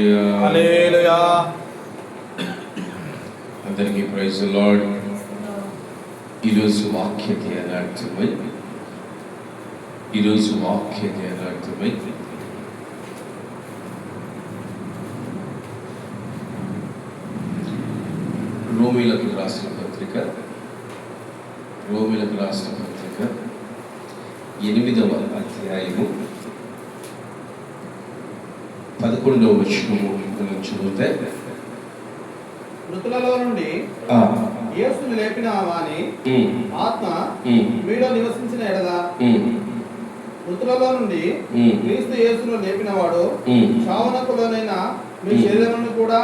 హల్లెలూయా. అందరికీ praise the lord. ఈరోజు వాక్య ధ్యానార్థమై రోమీలకు రాసిన పత్రిక 8వ అధ్యాయము 11వ వచనము మనం చదివితే, మృతులలో నుండి యేసును లేపిన వాని ఆత్మ మీలో నివసించిన ఎడల, మృతులలో నుండి క్రీస్తు యేసును లేపినవాడు చావునకులోనైన మీ శరీరమును కూడా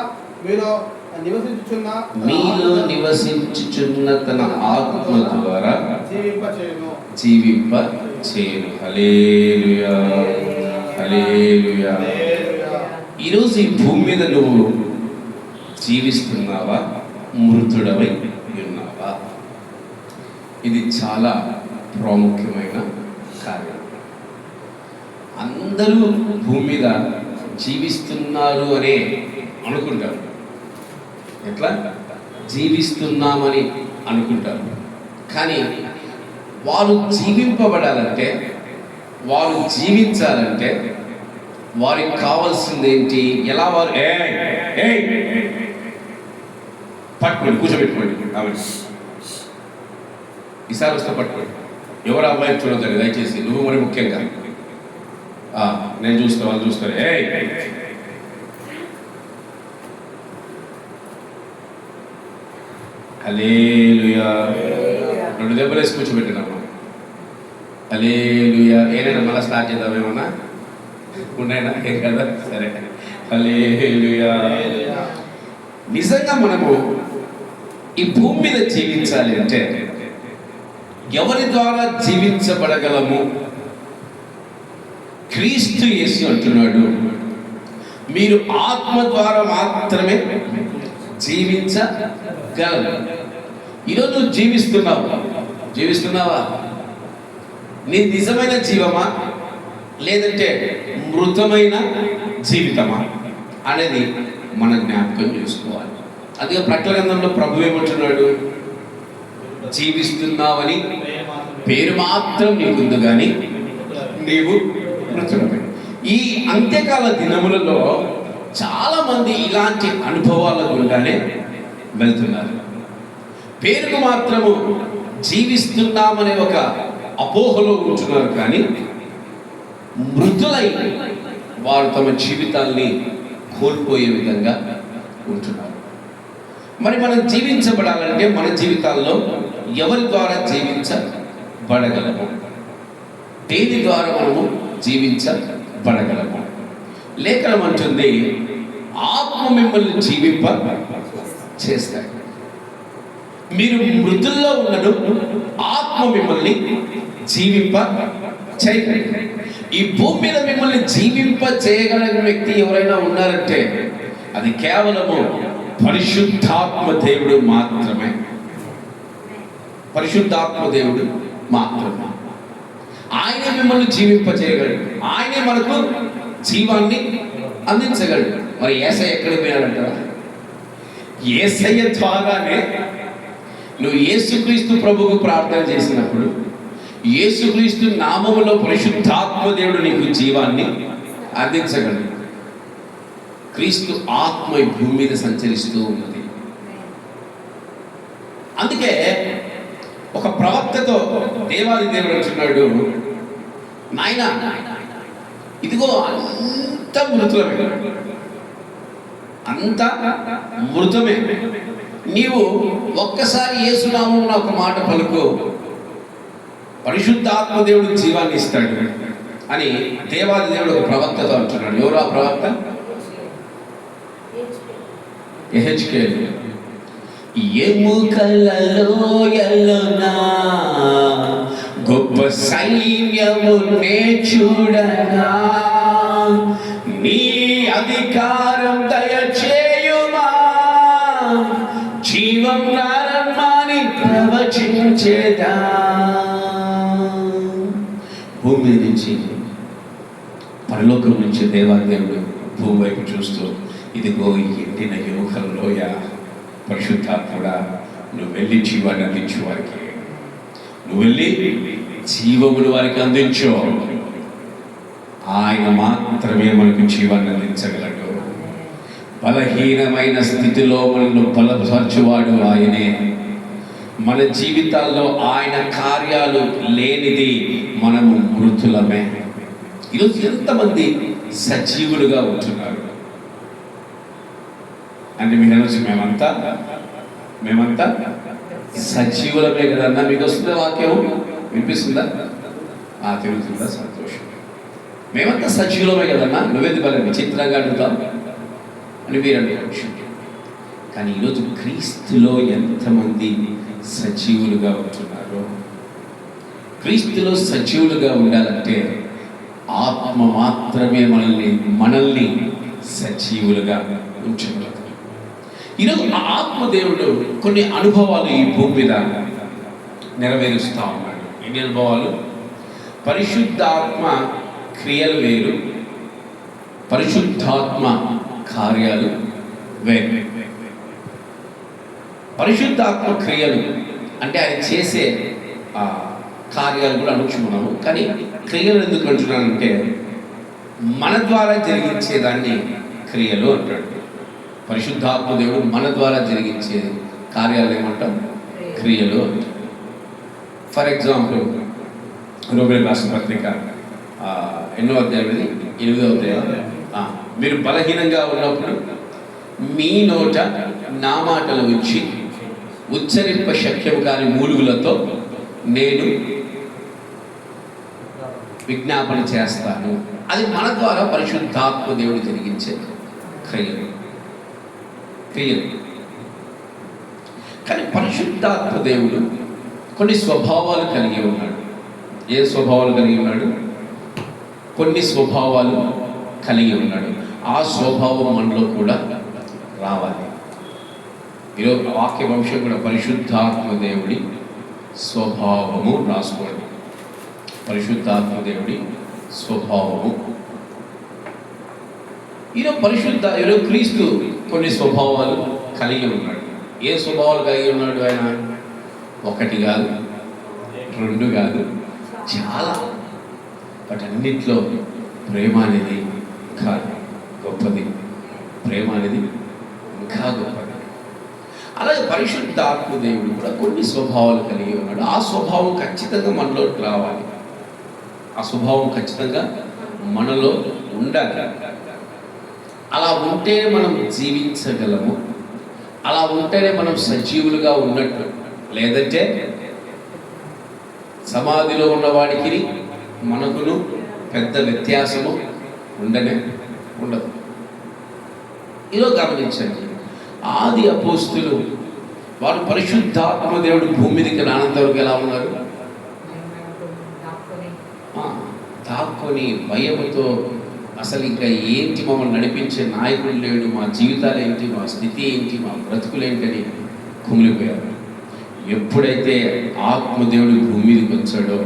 మీలో నివసించుచున్న తన ఆత్మ ద్వారా జీవింపచేయును. హల్లెలూయా, హల్లెలూయా. ఈరోజు ఈ భూమి మీద నువ్వు జీవిస్తున్నావా, మృతుడవై ఉన్నావా? ఇది చాలా ప్రాముఖ్యమైన కార్యం. అందరూ భూమి మీద జీవిస్తున్నారు అనే అనుకుంటారు. ఎట్లా జీవిస్తున్నామని అనుకుంటారు, కానీ వారు జీవింపబడాలంటే, వారు జీవించాలంటే వారికి కావాల్సింది ఏంటి? ఎలా వారు పట్టుకోండి, కూర్చోబెట్టుకోండి. ఈసారి వస్తే పట్టుకోండి. ఎవరు అమ్మాయిని చూడొద్దండి దయచేసి. నువ్వు మరి ముఖ్యంగా నేను చూస్తా, వాళ్ళు చూస్తారు. హల్లెలూయా. 2 దెబ్బలు వేసి కూర్చోబెట్టినమ్మా. హల్లెలూయా. ఏదైనా మళ్ళీ స్టార్ట్ చేద్దాం, ఏమన్నా ఉన్నాయినా? ఏం కదా, సరే. హల్లెలూయా. నిజంగా మనము ఈ భూమి మీద జీవించాలి అంటే ఎవరి ద్వారా జీవించబడగలము? క్రీస్తు యేసు అంటున్నాడు, మీరు ఆత్మ ద్వారా మాత్రమే జీవించగలరు. ఈరోజు నువ్వు జీవిస్తున్నావా? నీ నిజమైన జీవమా, లేదంటే మృతమైన జీవితమా అనేది మనం జ్ఞాపకం చేసుకోవాలి. అదే ప్రకటన గ్రంథంలో ప్రభు ఏమంటున్నాడు? జీవిస్తున్నావని పేరు మాత్రం నీకుంది, కానీ నీవు మృతుడవే. ఈ అంత్యకాల దినములలో చాలా మంది ఇలాంటి అనుభవాల గుండానే వెళ్తున్నారు. పేరుకు మాత్రము జీవిస్తున్నామనే ఒక అపోహలో ఉంటున్నారు, కానీ మృతులై వారు తమ జీవితాల్ని కోల్పోయే విధంగా ఉంటున్నారు. మరి మనం జీవించబడాలంటే మన జీవితాల్లో ఎవరి ద్వారా జీవించబడగలము? దేని ద్వారా మనము జీవించబడగలము? లేఖనం అంటుంది, ఆత్మ మిమ్మల్ని జీవింప చేస్తాయి. మీరు మృతుల్లో ఉన్నను ఆత్మ మిమ్మల్ని జీవింప చేయగలరు. ఈ భూమి మీద మిమ్మల్ని జీవింప చేయగలిగిన వ్యక్తి ఎవరైనా ఉన్నారంటే అది కేవలము పరిశుద్ధాత్మ దేవుడు మాత్రమే. పరిశుద్ధాత్మ దేవుడు మాత్రమే. ఆయనే మిమ్మల్ని జీవింప చేయగలడు. ఆయనే మనకు జీవాన్ని అందించగలడు. మరి యేసయ్య ఎక్కడికి పోయాడంటారా? యేసయ్య ద్వారానే నువ్వు యేసుక్రీస్తు ప్రభువుకు ప్రార్థన చేసినప్పుడు, యేసుక్రీస్తు నామములో పరిశుద్ధాత్మ దేవుడు నీకు జీవాన్ని అందించగలడు. క్రీస్తు ఆత్మ ఈ భూమి మీద సంచరిస్తూ ఉన్నది. అందుకే ఒక ప్రవక్తతో దేవాది దేవుడు అంటున్నాడు, నాయనా ఇదిగో అంత మృతమే, నీవు ఒక్కసారి యేసునామమున ఒక మాట పలుకు, పరిశుద్ధాత్మ దేవుడు జీవాన్ని ఇస్తాడు అని దేవాది దేవుడు ఒక ప్రవక్తతో అంటున్నాడు. ఎవరు ఆ ప్రవక్త? యెహెజ్కేలు. ఎముకలలోయలోనా గొప్ప సైన్యమునే చూడగా, నీ అధికారం దయచేయుమా, జీవం ప్రారంభాన్ని ప్రవచించేదా. భూమి నుంచి, పరలోకం నుంచి దేవాదేవుడు భూమి వైపు చూస్తూ ఇదిగో ఈ ఎండిన ఎముకల్లోయ పరిశుద్ధాత్ముడా, నువ్వు వెళ్ళి జీవాన్ని అందించు వారికి, నువ్వు వెళ్ళి జీవమును వారికి అందించు. ఆయన మాత్రమే మనకు జీవాన్ని అందించగలడు. బలహీనమైన స్థితిలో మనల్ని బలపరచువాడు ఆయనే. మన జీవితాల్లో ఆయన కార్యాలు లేనిది మనము మృతులమే. ఈరోజు ఎంతమంది సజీవులుగా ఉంటున్నారు అంటే మీకు అనొచ్చు, మేమంతా సజీవులమే కదన్నా. మీకు వస్తుందా వాక్యం? వినిపిస్తుందా? తిరుగుతుందా? సంతోషం. మేమంతా సజీవులమే కదన్నా, నువ్వేది బల విచిత్రంగా అడుగుతావు అని మీరు అనుకోవచ్చు. కానీ ఈరోజు క్రీస్తులో ఎంతమంది సజీవులుగా ఉంటున్నారు? క్రీస్తులో సజీవులుగా ఉండాలంటే ఆత్మ మాత్రమే మనల్ని సజీవులుగా ఉంచగలదు. ఈరోజు ఆ ఆత్మదేవుడు కొన్ని అనుభవాలు ఈ భూమి మీద నెరవేరుస్తూ ఉన్నాడు. ఎన్ని అనుభవాలు? పరిశుద్ధాత్మ క్రియలు వేరు, పరిశుద్ధాత్మ కార్యాలు వేరు. పరిశుద్ధాత్మ క్రియలు అంటే ఆయన చేసే కార్యాలు కూడా అనొచ్చు మనము. కానీ క్రియలు ఎందుకు అంటున్నానంటే మన ద్వారా జరిగించేదాన్ని క్రియలు అంటాడు. పరిశుద్ధాత్మ దేవుడు మన ద్వారా జరిగించే కార్యాలు ఏమంటాం? క్రియలు అంటాం. ఫర్ ఎగ్జాంపుల్ రోమిలకు రాసిన పత్రిక 8వ అధ్యాయం 8వ అధ్యాయం, మీరు బలహీనంగా ఉన్నప్పుడు మీ నోట నా మాటలు వచ్చి ఉచ్చరింప శక్యం కాని మూలుగులతో నేను విజ్ఞాపన చేస్తాను. అది మన ద్వారా పరిశుద్ధాత్మ దేవుడు జరిగించే క్రియలు. కానీ పరిశుద్ధాత్మ దేవుడు కొన్ని స్వభావాలు కలిగి ఉన్నాడు. ఏ స్వభావాలు కలిగి ఉన్నాడు? కొన్ని స్వభావాలు కలిగి ఉన్నాడు. ఆ స్వభావం మనలో కూడా రావాలి. ఈరోజు వాక్య వంశం కూడా పరిశుద్ధాత్మ దేవుడి స్వభావము రాసుకోండి. పరిశుద్ధాత్మ దేవుడి స్వభావము. ఈరోజు క్రీస్తు కొన్ని స్వభావాలు కలిగి ఉన్నాడు. ఏ స్వభావాలు కలిగి ఉన్నాడు ఆయన? ఒకటి కాదు, రెండు కాదు, చాలా. వాటన్నిటిలో ప్రేమ అనేది ఇంకా గొప్పది. ప్రేమ అనేది ఇంకా గొప్పది. అలాగే పరిశుద్ధాత్మ దేవుడు కూడా కొన్ని స్వభావాలు కలిగి ఉన్నాడు. ఆ స్వభావం ఖచ్చితంగా మనలో రావాలి. ఆ స్వభావం ఖచ్చితంగా మనలో ఉండాలి. అలా ఉంటేనే మనం జీవించగలము. అలా ఉంటేనే మనం సజీవులుగా ఉన్నట్టు. లేదంటే సమాధిలో ఉన్నవాడికి మనకును పెద్ద వ్యత్యాసము ఉండదు. ఈరోజు గమనించండి, ఆది అపోస్తులు వారు పరిశుద్ధాత్మ దేవుడు భూమి మీదకి రానంత వరకు ఎలా ఉన్నారు? దాక్కొని భయముతో అసలు ఇంకా ఏంటి, మమ్మల్ని నడిపించే నాయకుడు లేడు, మా జీవితాలు ఏంటి, మా స్థితి ఏంటి, మా బ్రతుకులు ఏంటని కుమిలిపోయారు. ఎప్పుడైతే ఆత్మదేవుడు భూమి మీదకి వచ్చాడో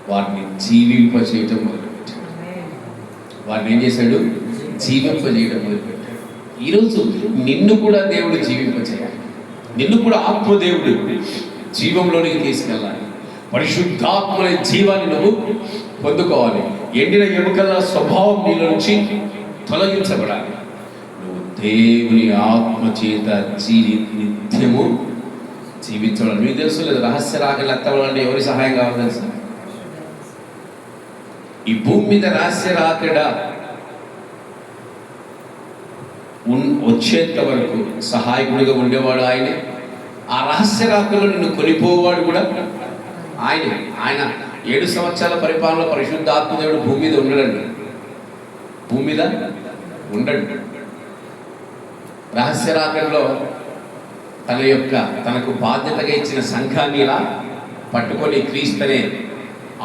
వారిని జీవింపజేయటం మొదలుపెట్టాడు. వారిని ఏం చేశాడు? జీవింపజేయడం మొదలుపెట్టాడు. ఈరోజు నిన్ను కూడా దేవుడు జీవింపజేయాలి. నిన్ను కూడా ఆత్మదేవుడు జీవంలోనికి తీసుకెళ్ళాలి. పరిశుద్ధాత్మ జీవాన్ని నువ్వు పొందుకోవాలి. ఎండిన ఎముకల స్వభావం నీలో నుంచి తొలగించబడాలి. నువ్వు దేవుని ఆత్మ చేత నిత్యము జీవించడం. మీకు తెలుసు లేదు, రహస్య రాకలు ఎత్తవాలంటే ఎవరి సహాయం కావాలి తెలుసా? ఈ భూమి మీద రహస్య రాకడ వచ్చేంత వరకు సహాయకుడిగా ఉండేవాడు ఆయనే. ఆ రహస్య రాకలో నిన్ను కొనిపోవాడు కూడా ఆయనే. ఆయన 7 సంవత్సరాల పరిపాలన పరిశుద్ధాత్మదేవుడు భూమి మీద ఉండడండి. భూమి మీద ఉండడు. రహస్య రాకడలో తనకు బాధ్యతగా ఇచ్చిన సంఘాన్ని ఇలా పట్టుకొని క్రీస్తునే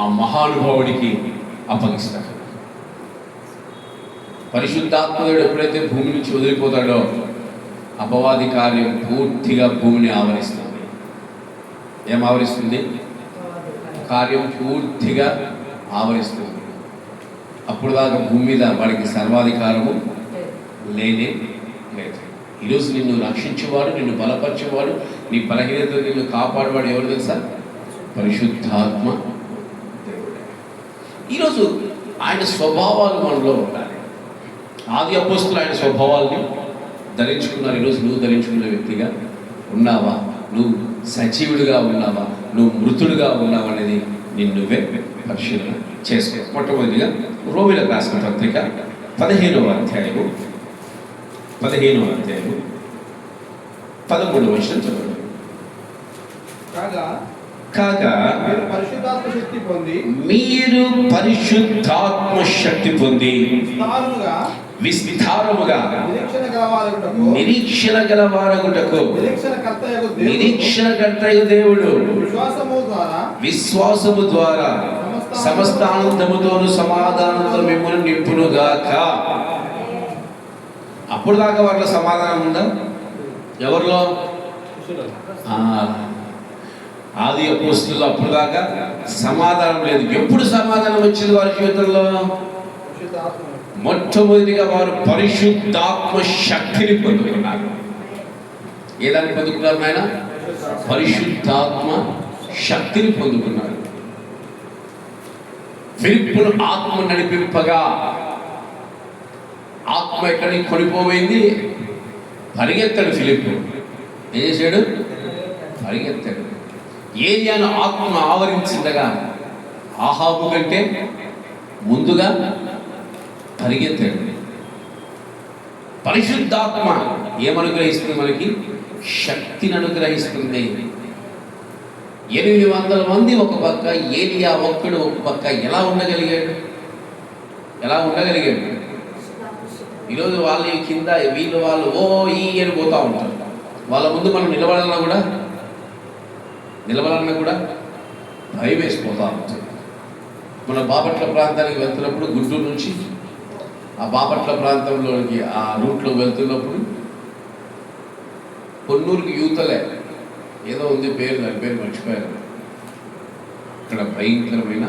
ఆ మహానుభావుడికి అప్పగిస్తాడు. పరిశుద్ధాత్మదేవుడు ఎప్పుడైతే భూమి నుంచి వదిలిపోతాడో అపవాది కార్యం పూర్తిగా భూమిని ఆవరిస్తుంది. ఏం ఆవరిస్తుంది? కార్యం పూర్తిగా ఆవరిస్తుంది. అప్పుడు దాకా భూమి మీద వాడికి సర్వాధికారము లేనే లేదు. ఈరోజు నిన్ను రక్షించేవాడు, నిన్ను బలపరిచేవాడు, నీ బలహీనత నిన్ను కాపాడేవాడు ఎవరు తెలుసా? పరిశుద్ధాత్మ దేవుడే. ఈరోజు ఆయన స్వభావాలు మనలో ఉండాలి. ఆది అపోస్తులు ఆయన స్వభావాల్ని ధరించుకున్నారు. ఈరోజు నువ్వు ధరించుకున్న వ్యక్తిగా ఉన్నావా? నువ్వు సజీవుడిగా ఉన్నావా? నువ్వు మృతుడుగా ఉన్నావా అనేది నిన్నువే పరిశీలన చేసుకో. మొట్టమొదటిగా రోమీయులకు రాసిన పత్రిక 15వ అధ్యాయము 13వ వచనం చదవండి. కాగా మీరు పరిశుద్ధాత్మ శక్తి పొంది విస్తారముగా నిరీక్షణ గలవారగుటకు నిరీక్షణకర్తయగు దేవుడు విశ్వాసము ద్వారా సమస్త ఆనందముతోను సమాధానంతో మిమ్మల్ని నింపునుగాక. అప్పుడు దాకా వాళ్ళ సమాధానం ఉందా? ఎవరిలో? ఆది అపోస్తులు అప్పుడు దాకా సమాధానం లేదు. ఎప్పుడు సమాధానం వచ్చింది వారి జీవితంలో? మొట్టమొదటిగా వారు పరిశుద్ధాత్మ శక్తిని పొందుకున్నారు. ఏదాన్ని పొందుకున్నారు నాయన? పరిశుద్ధాత్మ శక్తిని పొందుకున్నారు. ఫిలిప్పును ఆత్మ నడిపింపగా ఆత్మ ఎక్కడికి కొనిపోయింది? పరిగెత్తాడు ఫిలిప్పు. ఏం చేశాడు? పరిగెత్తాడు. ఏలియాను ఆత్మ ఆవరించిందగా ఆహాబు కంటే ముందుగా పరిగెత్తాడు. పరిశుద్ధాత్మ ఏమనుగ్రహిస్తుంది? మనకి శక్తిని అనుగ్రహిస్తుంది. 800 మంది ఒక పక్క, ఏలియా ఒక్కడు ఒక పక్క. ఎలా ఉండగలిగాడు? ఈరోజు వాళ్ళ కింద వీళ్ళు వాళ్ళు ఓ ఈ అని పోతూ ఉంటారు. వాళ్ళ ముందు మనం నిలబడాలన్నా కూడా భయం వేసిపోతూ ఉంటుంది. మన బాపట్ల ప్రాంతానికి వెళ్తున్నప్పుడు, గుంటూరు నుంచి ఆ బాపట్ల ప్రాంతంలోకి ఆ రూట్లో వెళ్తున్నప్పుడు కొన్నూరుకి యూతలే ఏదో ఉంది పేరు, దాని పేరు మర్చిపోయారు. అక్కడ భయంకరమైన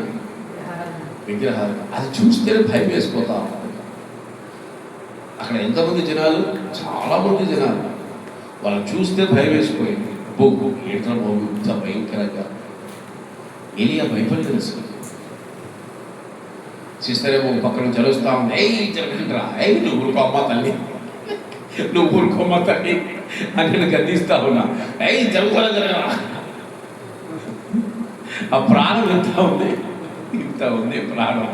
విగ్రహాలు, అది చూస్తేనే భయం వేసిపోతా ఉంటుంది. అక్కడ ఎంతమంది జనాలు? చాలామంది జనాలు. వాళ్ళని చూస్తే భయం వేసిపోయింది. బొగ్గు ఏంట్రా బాబు ఇంత భయంకరంగా. ఏలియా భయపడి సిస్టరేమో పక్కన జరుస్తా ఉంది. జరగరా, నువ్వు ఊరుకోమ్మా తల్లి, నువ్వు ఊరుకోమ్మా తల్లి అని నేను గద్దిస్తా ఉన్నా. జరగరా. ఆ ప్రాణం ఇంత ఉంది ప్రాణం.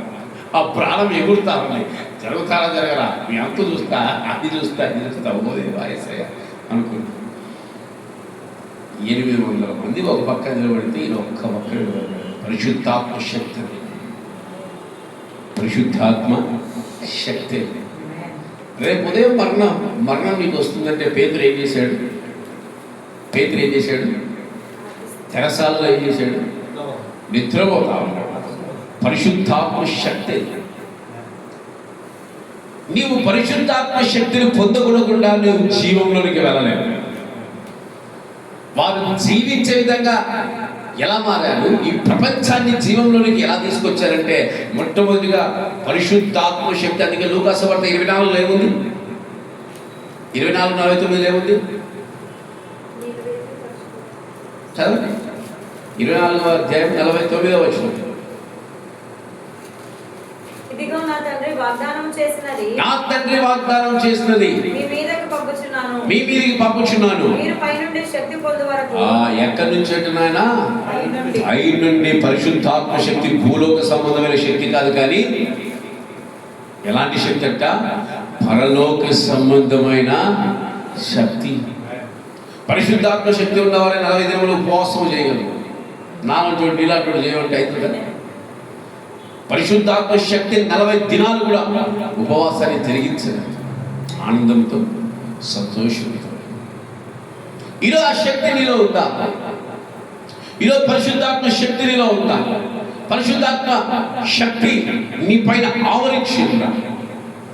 ఆ ప్రాణం ఎగురుతా ఉంది. జరగరా, మీ అంత చూస్తా, అది చూస్తా, ఇది చూస్తా. ఓదే వాయసయ్య అనుకుంటా. 800 మంది ఒక పక్క నిలబడితే ఈయన ఒక్క పక్క నిలబడ్డాడు. పరిశుద్ధాత్మ శక్తి. రేపు ఉదయం మరణం నీకు వస్తుందంటే పేతురు ఏం చేశాడు? తెరసాలలో ఏం చేశాడు? నిద్రపోతా ఉన్నాడు. పరిశుద్ధాత్మ శక్తి. నీవు పరిశుద్ధాత్మ శక్తిని పొందకుండా నువ్వు జీవంలోనికి వెళ్ళలేవు. వారు జీవించే విధంగా ఎలా మారారు? ఈ ప్రపంచాన్ని జీవంలోనికి ఎలా తీసుకొచ్చారంటే మొట్టమొదటిగా పరిశుద్ధాత్మ శక్తి. అందుకే లూకాసు వార్త 24 ఏముంది? 24:49 ఏముంది? చదవండి. 24వ అధ్యాయం 49వ వచనం. నా తండ్రి వాగ్దానం చేసినది మీ మీదకి పంపుచున్నాను. ఎక్కడి నుంచి అంటే నాయన? పై నుండి. పరిశుద్ధాత్మ శక్తి భూలోక సంబంధమైన శక్తి కాదు, కానీ ఎలాంటి శక్తి అంట? పరలోక సంబంధమైన శక్తి. పరిశుద్ధాత్మ శక్తి ఉన్నవారే 40 దినములు ఉపవాసం చేయగలరు. నాలంటి ఇలాంటి చేయమంటే అవుతుంది. పరిశుద్ధాత్మ శక్తి 40 దినాలు కూడా ఉపవాసాన్ని తిరిగించదు. ఆనందంతో, సంతోషంతో. ఈరోజు ఆ శక్తి నీలో ఉందా? ఈరోజు పరిశుద్ధాత్మ శక్తి నీలో ఉందా? పరిశుద్ధాత్మ శక్తి నీ పైన ఆవరించిందా?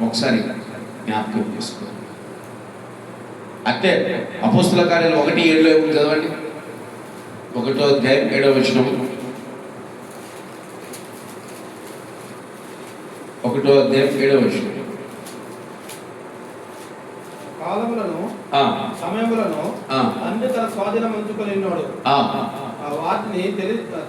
ఒకసారి జ్ఞాపకం చేసుకో. అంటే అపోస్తుల కార్యాలు 1:7 ఏముంది చదవండి. 1వ అధ్యాయం 7వ వచనం. 1వ అధ్యాయం 7వ వచనం. కాలములను ఆ, సమయములను ఆ, అన్ని తన స్వాధీనం ఉంచుకొని ఉన్నాడు. ఆ, వాటిని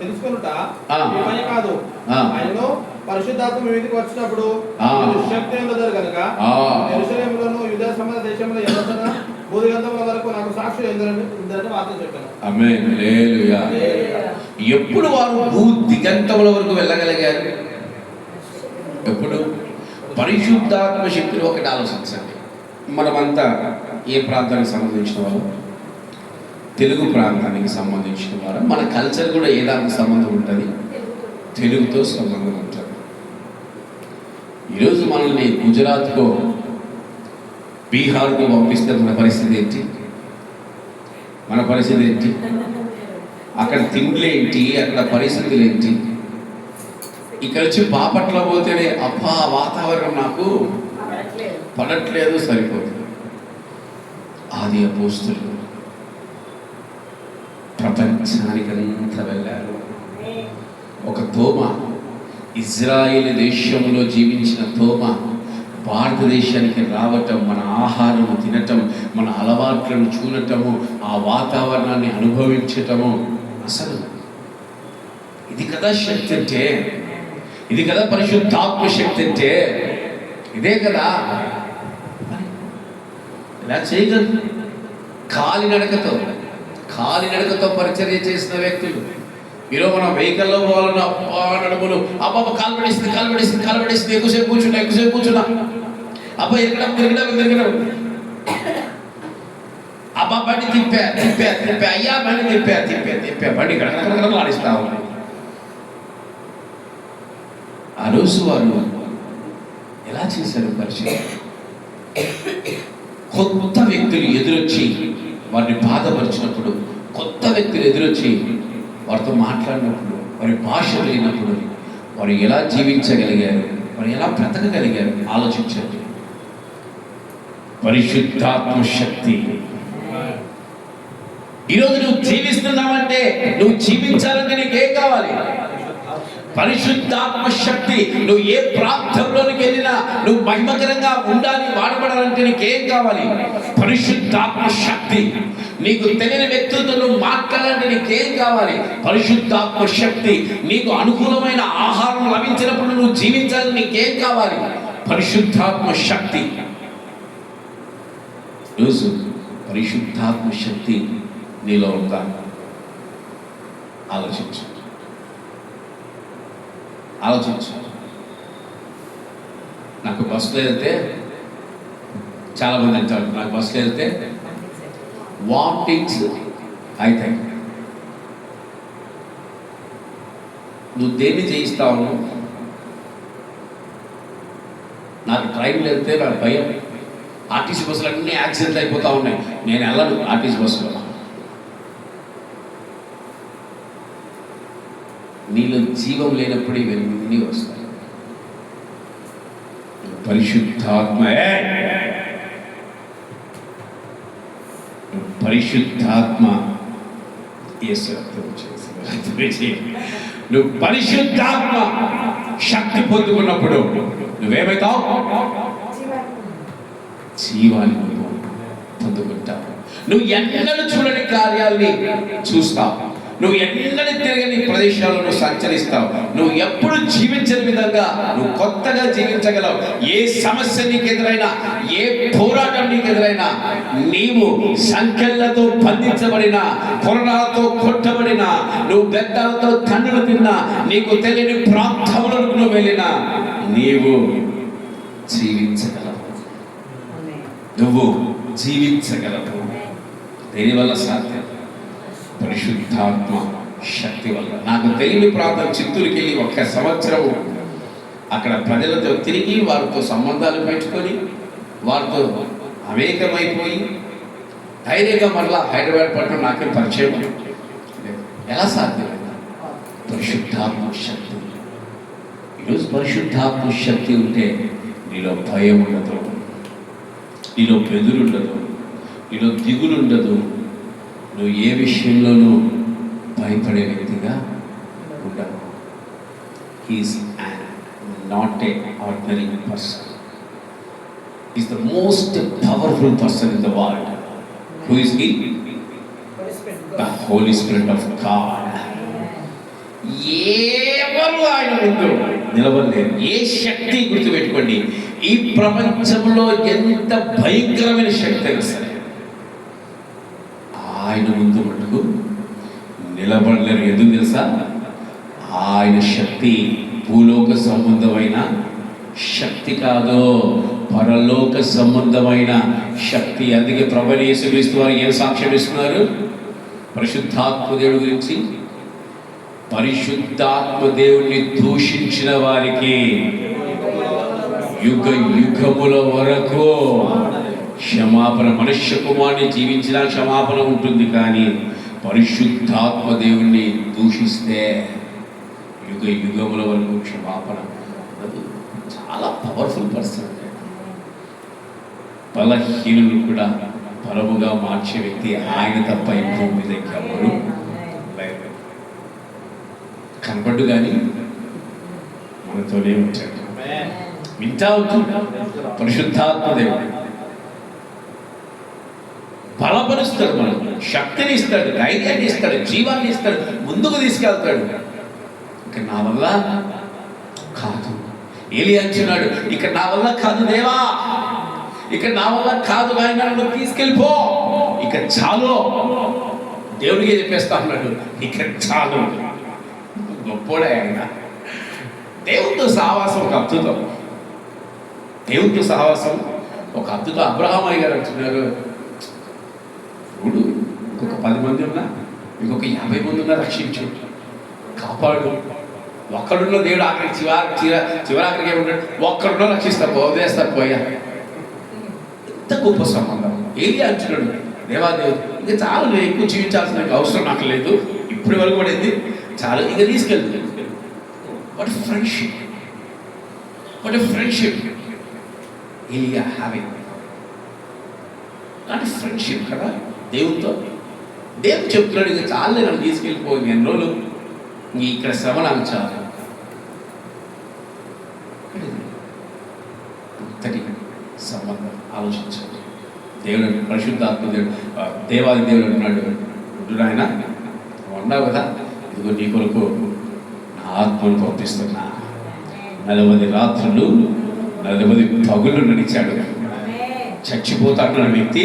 తెలుసుకొనుట ఆ. మీ పని కాదు. ఆ. ఆయనను పరిశుద్ధాత్మ మీ మీదకి వచ్చినప్పుడు ఆ. మీరు శక్తి ఉండదు కనుక ఆ. యెరూషలేములోను యూదయ సమస్త దేశంలో ఎవరిన భూదిగంధముల వరకు నాకు సాక్షి ఉందని వార్త చెప్పాను. ఆమేన్. హల్లెలూయా. ఎప్పుడు వారు భూ దిగంతముల వరకు వెళ్ళగలిగారు? ఎప్పుడు? పరిశుద్ధాత్మ శక్తిని ఒకటి ఆలోచించండి. మనమంతా ఏ ప్రాంతానికి సంబంధించిన వారు? తెలుగు ప్రాంతానికి సంబంధించిన వారు. మన కల్చర్ కూడా ఏ దానికి సంబంధం ఉంటుంది? తెలుగుతో సంబంధం ఉంటుంది. ఈరోజు మనల్ని గుజరాత్కో బీహార్కు పంపిస్తే మన పరిస్థితి ఏంటి? మన పరిస్థితి ఏంటి? అక్కడ తిండ్లు ఏంటి? అక్కడ పరిస్థితులు ఏంటి? ఇక్కడ వచ్చి బాపట్ల పోతేనే అబ్బా వాతావరణం నాకు పడట్లేదు, సరిపోతుంది. ఆది అపోస్తులు ప్రపంచానికంతా వెళ్ళారు. ఒక తోమ, ఇజ్రాయేల్ దేశంలో జీవించిన తోమ భారతదేశానికి రావటం, మన ఆహారం తినటం, మన అలవాట్లను చూడటము, ఆ వాతావరణాన్ని అనుభవించటము, అసలు ఇది కదా శక్తి అంటే, ఇది కదా పరిశుద్ధాత్మ శక్తి అంటే, ఇదే కదా. ఇలా చేయగలరు. కాలినడకతో పరిచర్య చేసిన వ్యక్తులు. ఈరోజు మనం వెహికల్లో పోవాలన్న అబ్బా నడుములు, అబ్బా కాలు పడేసింది, ఎక్కువసేపు కూర్చున్నా, అబ్బా తిరగడం, అబ్బా బండి తిప్పా, అయ్యా బండి తిప్పా, బండి ఆడిస్తా ఉన్నాయి. ఆ రోజు వారు ఎలా చేశారు పరిచయం? కొత్త వ్యక్తులు ఎదురొచ్చి వారిని బాధపరిచినప్పుడు, కొత్త వ్యక్తులు ఎదురొచ్చి వారితో మాట్లాడినప్పుడు, వారి భాష లేనప్పుడు వారు ఎలా జీవించగలిగారు, వారు ఎలా బ్రతకగలిగారు ఆలోచించండి. పరిశుద్ధాత్మ శక్తి. ఈరోజు నువ్వు జీవిస్తున్నావంటే, నువ్వు జీవించాలంటే నీకేం కావాలి? పరిశుద్ధాత్మ శక్తి. నువ్వు ఏ ప్రాంతంలోనికి వెళ్ళినా నువ్వు మహిమకరంగా ఉండాలి, వాడబడాలంటే నీకేం కావాలి? పరిశుద్ధాత్మ శక్తి. నీకు తెలియని వ్యక్తులతో నువ్వు మాట్లాడాలంటే నీకేం కావాలి? పరిశుద్ధాత్మ శక్తి. నీకు అనుకూలమైన ఆహారం లభించినప్పుడు నువ్వు జీవించాలని నీకేం కావాలి? పరిశుద్ధాత్మ శక్తి. రోజు పరిశుద్ధాత్మ శక్తి నీలో ఉందా? ఆలోచించు. నాకు బస్సులో వెళ్తే చాలామంది అంటారు, నాకు బస్సులో వెళ్తే వామిటింగ్స్ అవుతాయి. నువ్వు దేన్ని చేయిస్తావు? నాకు ట్రైన్లో వెళ్తే నాకు భయం. ఆర్టీసీ బస్సులు అన్నీ యాక్సిడెంట్ అయిపోతూ ఉన్నాయి. నేను వెళ్ళను ఆర్టీసీ బస్సులో. నీలో జీవం లేనప్పుడు ఇవన్నీ వస్తాయి. పరిశుద్ధాత్మ నువ్వు పరిశుద్ధాత్మ శక్తి పొందుకున్నప్పుడు నువ్వేమవుతావు? జీవాన్ని పొందుకుంటావు. నువ్వు ఎన్నడూ చూడని కార్యాలని చూస్తావు. నువ్వు ఎన్నడూ తిరగని ప్రదేశాల్లో నువ్వు సంచరిస్తావు. నువ్వు ఎప్పుడు జీవించని విధంగా నువ్వు కొత్తగా జీవించగలవు. ఏ సమస్య నీకు ఎదురైనా, ఏ పోరాటం నీకు ఎదురైనా, నీవు సంఖ్యలతో బంధించబడినా, కొరడాలతో కొట్టబడినా, నువ్వు గడ్డలతో తన్నులు తిన్నా, నీకు తెలియని ప్రాంతములకు నువ్వు వెళ్ళినా, నీవు జీవించగలవు. నువ్వు జీవించగలవు. దేనివల్ల సాధ్యం? పరిశుద్ధాత్మ శక్తి వల్ల. నాకు తెలియని ప్రాంతం చిత్తూరుకి వెళ్ళి 1 సంవత్సరము అక్కడ ప్రజలతో తిరిగి, వారితో సంబంధాలు పెట్టుకొని, వారితో అవేకమైపోయి ధైర్యంగా మరలా హైదరాబాద్ పట్టణం నాకే పరిచయం. ఎలా సాధ్యమైంది? పరిశుద్ధాత్మ శక్తి. ఈరోజు పరిశుద్ధాత్మ శక్తి ఉంటే నీలో భయం ఉండదు, నీలో బెదురు ఉండదు, నీలో దిగులు ఉండదు. నువ్వు ఏ విషయంలోనూ భయపడే వ్యక్తిగా ఉండవు. He's not a ordinary person. Is the most powerful person in the world. Who is he? The Holy Spirit of God. ఎవరు ఆయన ముందు నిలబడలేరు. ఏ శక్తి గుర్తుపెట్టుకోండి, ఈ ప్రపంచంలో ఎంత భయంకరమైన శక్తి అయినా సరే ఆయన ముందు మటుకు నిలబడలేరు. ఎందుకు తెలుసా? ఆయన శక్తి భూలోక సంబంధమైన శక్తి కాదు, పరలోక సంబంధమైన శక్తి. అందుకే ప్రభువైన యేసుక్రీస్తు వారు ఏం సాక్ష్యం ఇస్తున్నారు? పరిశుద్ధాత్మ దేవుడి గురించి, పరిశుద్ధాత్మ దేవుణ్ణి దూషించిన వారికి యుగ యుగముల వరకు క్షమాపణ. మనుష్య కుమారుని జీవించిన క్షమాపణ ఉంటుంది, కానీ పరిశుద్ధాత్మ దేవుణ్ణి దూషిస్తే యుగ యుగముల వరకు క్షమాపణ. అది చాలా పవర్ఫుల్ పర్సన్. బలహీనులు కూడా బలముగా మార్చే వ్యక్తి ఆయన తప్ప ఈ భూమి మీద ఎవరు లేరు. కనపడ్డు కానీ మనతోనే ఉంటాడు, వింటా ఉంటాడు. పరిశుద్ధాత్మ దేవుడు బలపరుస్తాడు, మనకు శక్తిని ఇస్తాడు, ధైర్యాన్ని ఇస్తాడు, జీవాన్ని ఇస్తాడు, ముందుకు తీసుకెళ్తాడు. ఇక నా వల్ల కాదు, ఏలియా అంటున్నాడు, ఇక నా వల్ల కాదు దేవా, ఇక నా వల్ల కాదు ఆయన, నన్ను తీసుకెళ్ళిపో, ఇక చాలు. దేవుడికి చెప్పేస్తా ఉన్నాడు, ఇక చాలు. గొప్పోడే ఆయన. దేవుడితో సహవాసం ఒక అద్భుతం. దేవుడితో సహవాసం ఒక అద్భుతం. అబ్రహామయ్య గారు అంటున్నారు, చూడు ఇంకొక 10 మంది ఉన్నా, ఇంకొక 50 మంది ఉన్నా రక్షించు, కాపాడు. ఒక్కడున్న దేవుడు ఆఖరికి చివరాఖరికి ఏమంటాడు? ఒక్కడున్నా రక్షిస్తా వదిలేస్తా పోయా. ఎంత గొప్ప సంబంధం. ఏది అంటున్నాడు, దేవాదేవుడు ఇంకా చాలు, నేను ఎక్కువ జీవించాల్సిన అవసరం నాకు లేదు, ఇప్పటి వరకు పడింది చాలు, ఇక తీసుకెళ్తుంది. వాట్ ఫ్రెండ్షిప్, వాట్ ఫ్రెండ్షిప్ ఏలియా హ్యావింగ్. అలాంటి ఫ్రెండ్షిప్ కదా దేవుడితో. దేవుడు చెప్తున్నాడు, ఇక చాలే, నన్ను తీసుకెళ్ళిపోయింది ఎన్ని రోజులు, ఇక్కడ శ్రమ నాకు చాలు. అంతటి సంబంధం ఆలోచించండి. దేవుడు పరిశుద్ధాత్మ దేవుడు, దేవాది దేవుడు అన్నాడు, ఆయన అన్నావు కదా, ఇదిగో నీ కొరకు నా ఆత్మను పంపిస్తున్నా. 40 రాత్రులు 40 పగులు నడిచాడు. చచ్చిపోతాడున్న వ్యక్తి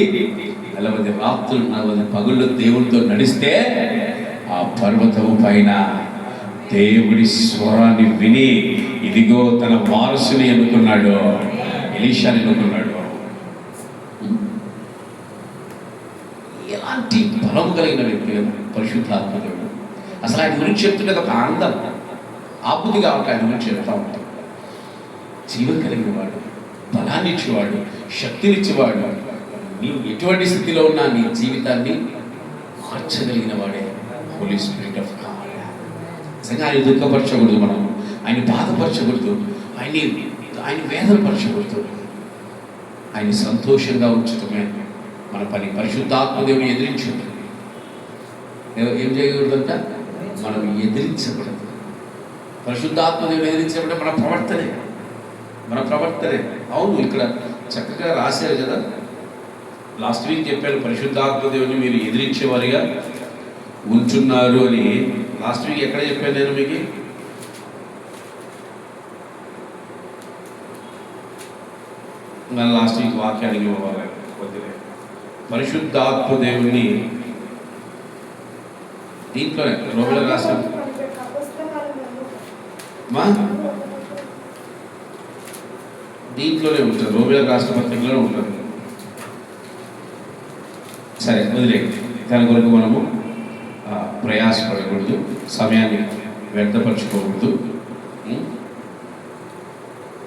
40 రాత్రులు 40 పగుళ్ళు దేవుడితో నడిస్తే ఆ పర్వతము పైన దేవుడి స్వరాన్ని విని, ఇదిగో తన వారసుని అనుకున్నాడు, ఎలీషాని అనుకున్నాడు. ఎలాంటి బలం కలిగిన వ్యక్తి పరిశుద్ధాత్మ దేవుడు. అసలు ఆయన గురించి చెప్తుంటే ఒక ఆనందం, ఆబుద్ధి కావాలి. ఆయన గురించి చెప్తా ఉంటాం. జీవం కలిగిన వాడు, బలాన్ని ఇచ్చేవాడు, శక్తినిచ్చేవాడు, నీవు ఎటువంటి స్థితిలో ఉన్నా నీ జీవితాన్ని మార్చగలిగిన వాడే హోలీ స్పిరిట్ ఆఫ్ గాడ్. నిజంగా ఆయన దుఃఖపరచకూడదు, మనం ఆయన బాధపరచకూడదు, ఆయన వేదనపరచకూడదు, ఆయన సంతోషంగా ఉంచటమే మన పని. పరిశుద్ధాత్మ దేవుని ఎదిరించదు. ఏం చేయకూడదంట? మనం ఎదిరించకూడదు. పరిశుద్ధాత్మ దేవుని ఎదిరించబడే మన ప్రవర్తనే. అవును, ఇక్కడ చక్కగా రాశారు కదా, లాస్ట్ వీక్ చెప్పాను, పరిశుద్ధాత్మ దేవుని మీరు ఎదిరించేవారిగా ఉంచున్నారు అని. లాస్ట్ వీక్ ఎక్కడ చెప్పాను నేను మీకు? లాస్ట్ వీక్ వాక్యానికి పోవాలి కొద్దిగా. పరిశుద్ధాత్మ దేవుని దీంట్లోనే రోమిలకు రాసిన దీంట్లోనే ఉంటుంది, రోమిలకు రాసిన పత్రికలోనే ఉంటుంది. సరే వదిలేండి, దాని కొరకు మనము ప్రయాసపడకూడదు, సమయాన్ని వ్యర్థపరచుకోకూడదు.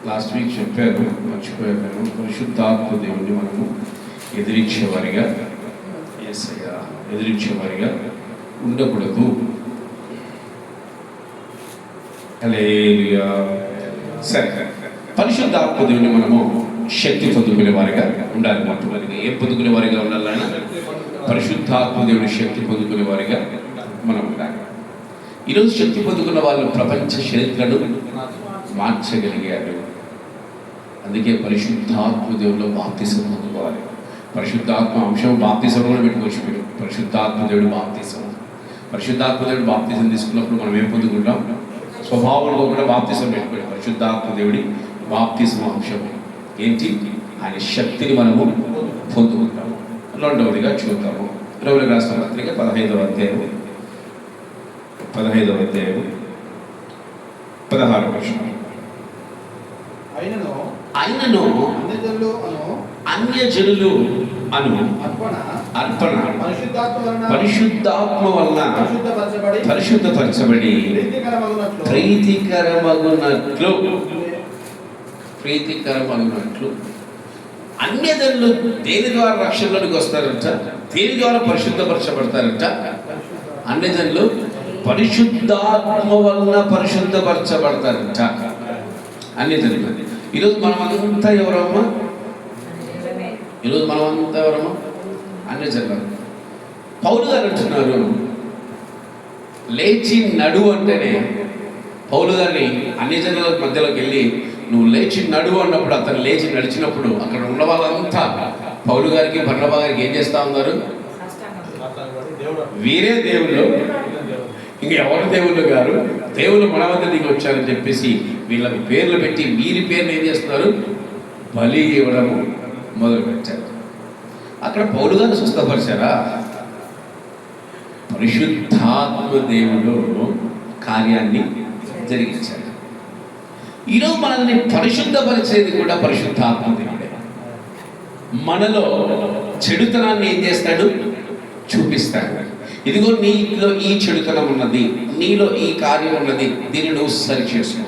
లాస్ట్ వీక్ చెప్పారు, మర్చిపోయాను. పరిశుద్ధాత్మ దేవుని మనము ఎదిరించేవారిగా ఉండకూడదు. హల్లెలూయా. సరే, పరిశుద్ధాత్మ దేవుని మనము శక్తి పొందుకునే వారిగా ఉండాలి. మొట్టమొదటిగా ఏం పొందుకునే వారిగా ఉండాలన్నా పరిశుద్ధాత్మ దేవుని శక్తి పొందుకునే వారిగా మనం ఉండాలి. ఈరోజు శక్తి పొందుకున్న వాళ్ళు ప్రపంచ చరిత్రను మార్చగలిగారు. అందుకే పరిశుద్ధాత్మ దేవుడిలో బాప్తిసం పొందుకోవాలి. పరిశుద్ధాత్మ అంశం బాప్తిసం కూడా పెట్టుకోవచ్చు మీరు. పరిశుద్ధాత్మ దేవుడు బాప్తిసం, పరిశుద్ధాత్మ దేవుడు బాప్తిసం తీసుకున్నప్పుడు మనం ఏం పొందుకుంటాం? స్వభావంలో కూడా బాప్తిసం పెట్టుకోవాలి. పరిశుద్ధాత్మ దేవుడి బాప్తిసం అంశం ఏంటి? ఆయన శక్తిని మనము పొందుకుంటాము. రెండవదిగా చూద్దాము. రోమిలకు రాసిన పత్రిక 15వ అధ్యాయం 16వ వచనం. అయినను అన్యజనులు అను అర్పణ పరిశుద్ధాత్మ వలన పరిశుద్ధపరచబడి ప్రీతికరమగునట్లు అన్యజనులు దేని ద్వారా రక్షణలోనికి వస్తారంట? దేని ద్వారా పరిశుద్ధపరచబడతారంట? అన్యజనులు పరిశుద్ధాత్మ వలన పరిశుద్ధపరచబడతారంట. అన్యజనులు. ఈరోజు మనమంతా ఎవరమ్మా? అన్యజనులు. పౌలు గారు అంటున్నారు, లేచి నడువు అంటేనే పౌలు గారిని అన్యజనుల మధ్యలోకి వెళ్ళి నువ్వు లేచి నడువు అన్నప్పుడు అతను లేచి నడిచినప్పుడు అక్కడ ఉన్న వాళ్ళంతా పౌలు గారికి బర్నబా గారికి ఏం చేస్తా ఉన్నారు? వీరే దేవుళ్ళు, ఇంకెవరు దేవుళ్ళు గారు, దేవుళ్ళు మన వద్ద దిగి వచ్చారని చెప్పేసి వీళ్ళకి పేర్లు పెట్టి వీరి పేర్లు ఏం చేస్తున్నారు? బలి ఇవ్వడము మొదలుపెట్టారు. అక్కడ పౌలు గారిని స్వస్థపరిచారా? పరిశుద్ధాత్మ దేవుడు కార్యాన్ని జరిగించారు. ఈరోజు మనల్ని పరిశుద్ధపరిచేది కూడా పరిశుద్ధాత్మ దేవుడే. మనలో చెడుతనాన్ని ఏం చేస్తాడు? చూపిస్తాడు. ఇదిగో నీలో ఈ చెడుతనం ఉన్నది, నీలో ఈ కార్యం ఉన్నది, దీన్ని నువ్వు సరి చేసుకో.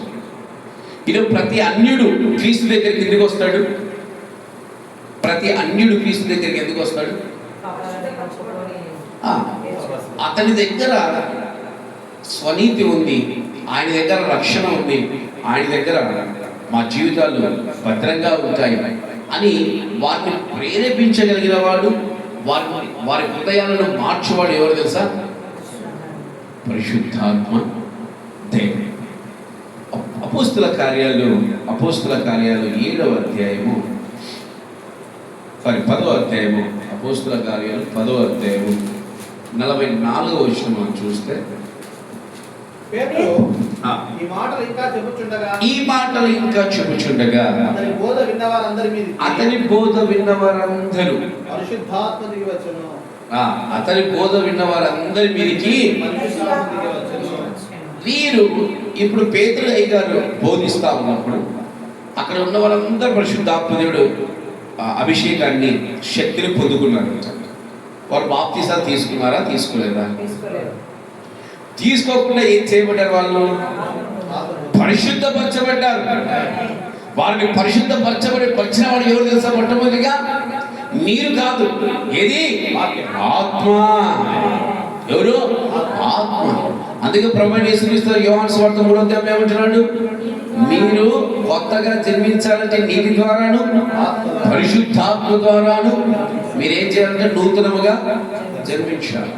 ఈరోజు ప్రతి అన్యుడు క్రీస్తు దగ్గరికి ఎందుకు వస్తాడు? ప్రతి అన్యుడు క్రీస్తు దగ్గరికి ఎందుకు వస్తాడు? అతని దగ్గర స్వనీతి ఉంది, ఆయన దగ్గర రక్షణ ఉంది, ఆయన దగ్గర మా జీవితాలు భద్రంగా ఉంటాయి అని వారిని ప్రేరేపించగలిగిన వాడు, వారి హృదయాలను మార్చేవాడు ఎవరు తెలుసా? పరిశుద్ధాత్మ దేవుడు. అపోస్తుల కార్యాలు 7వ అధ్యాయము 10వ అధ్యాయము అపోస్తుల కార్యాలు 10వ అధ్యాయము 44వ వచనం మనం చూస్తే ఈ మాటలు ఇంకా చెప్పుచుండగా అతని బోధ విన్న వారందరూ మీదికి వీరు ఇప్పుడు పేతురు గారు బోధిస్తా ఉన్నప్పుడు అక్కడ ఉన్న వాళ్ళందరూ పరిశుద్ధాత్మదేవుడు అభిషేకాన్ని, శక్తిని పొందుకున్నారు. వారు బాప్తిసాలు తీసుకున్నారా? తీసుకోలేదా? తీసుకోకుండా ఏం చేయబడ్డారు? వాళ్ళు పరిశుద్ధపరచబడ్డారు. వారిని పరిచిన వాడు ఎవరు తెలుసా? మొట్టమొదటిగా నీరు కాదు, ఏది? ఆత్మ. ఎవరు? ఆత్మ. అందుకే ప్రభువైన యేసుక్రీస్తు యోహాను సువార్త 3వ అధ్యాయం ఏమంటున్నాడు? మీరు కొత్తగా జన్మించాలంటే నీటి ద్వారాను పరిశుద్ధాత్మ ద్వారాను మీరేం చేయాలంటే నూతనముగా జన్మించాలి.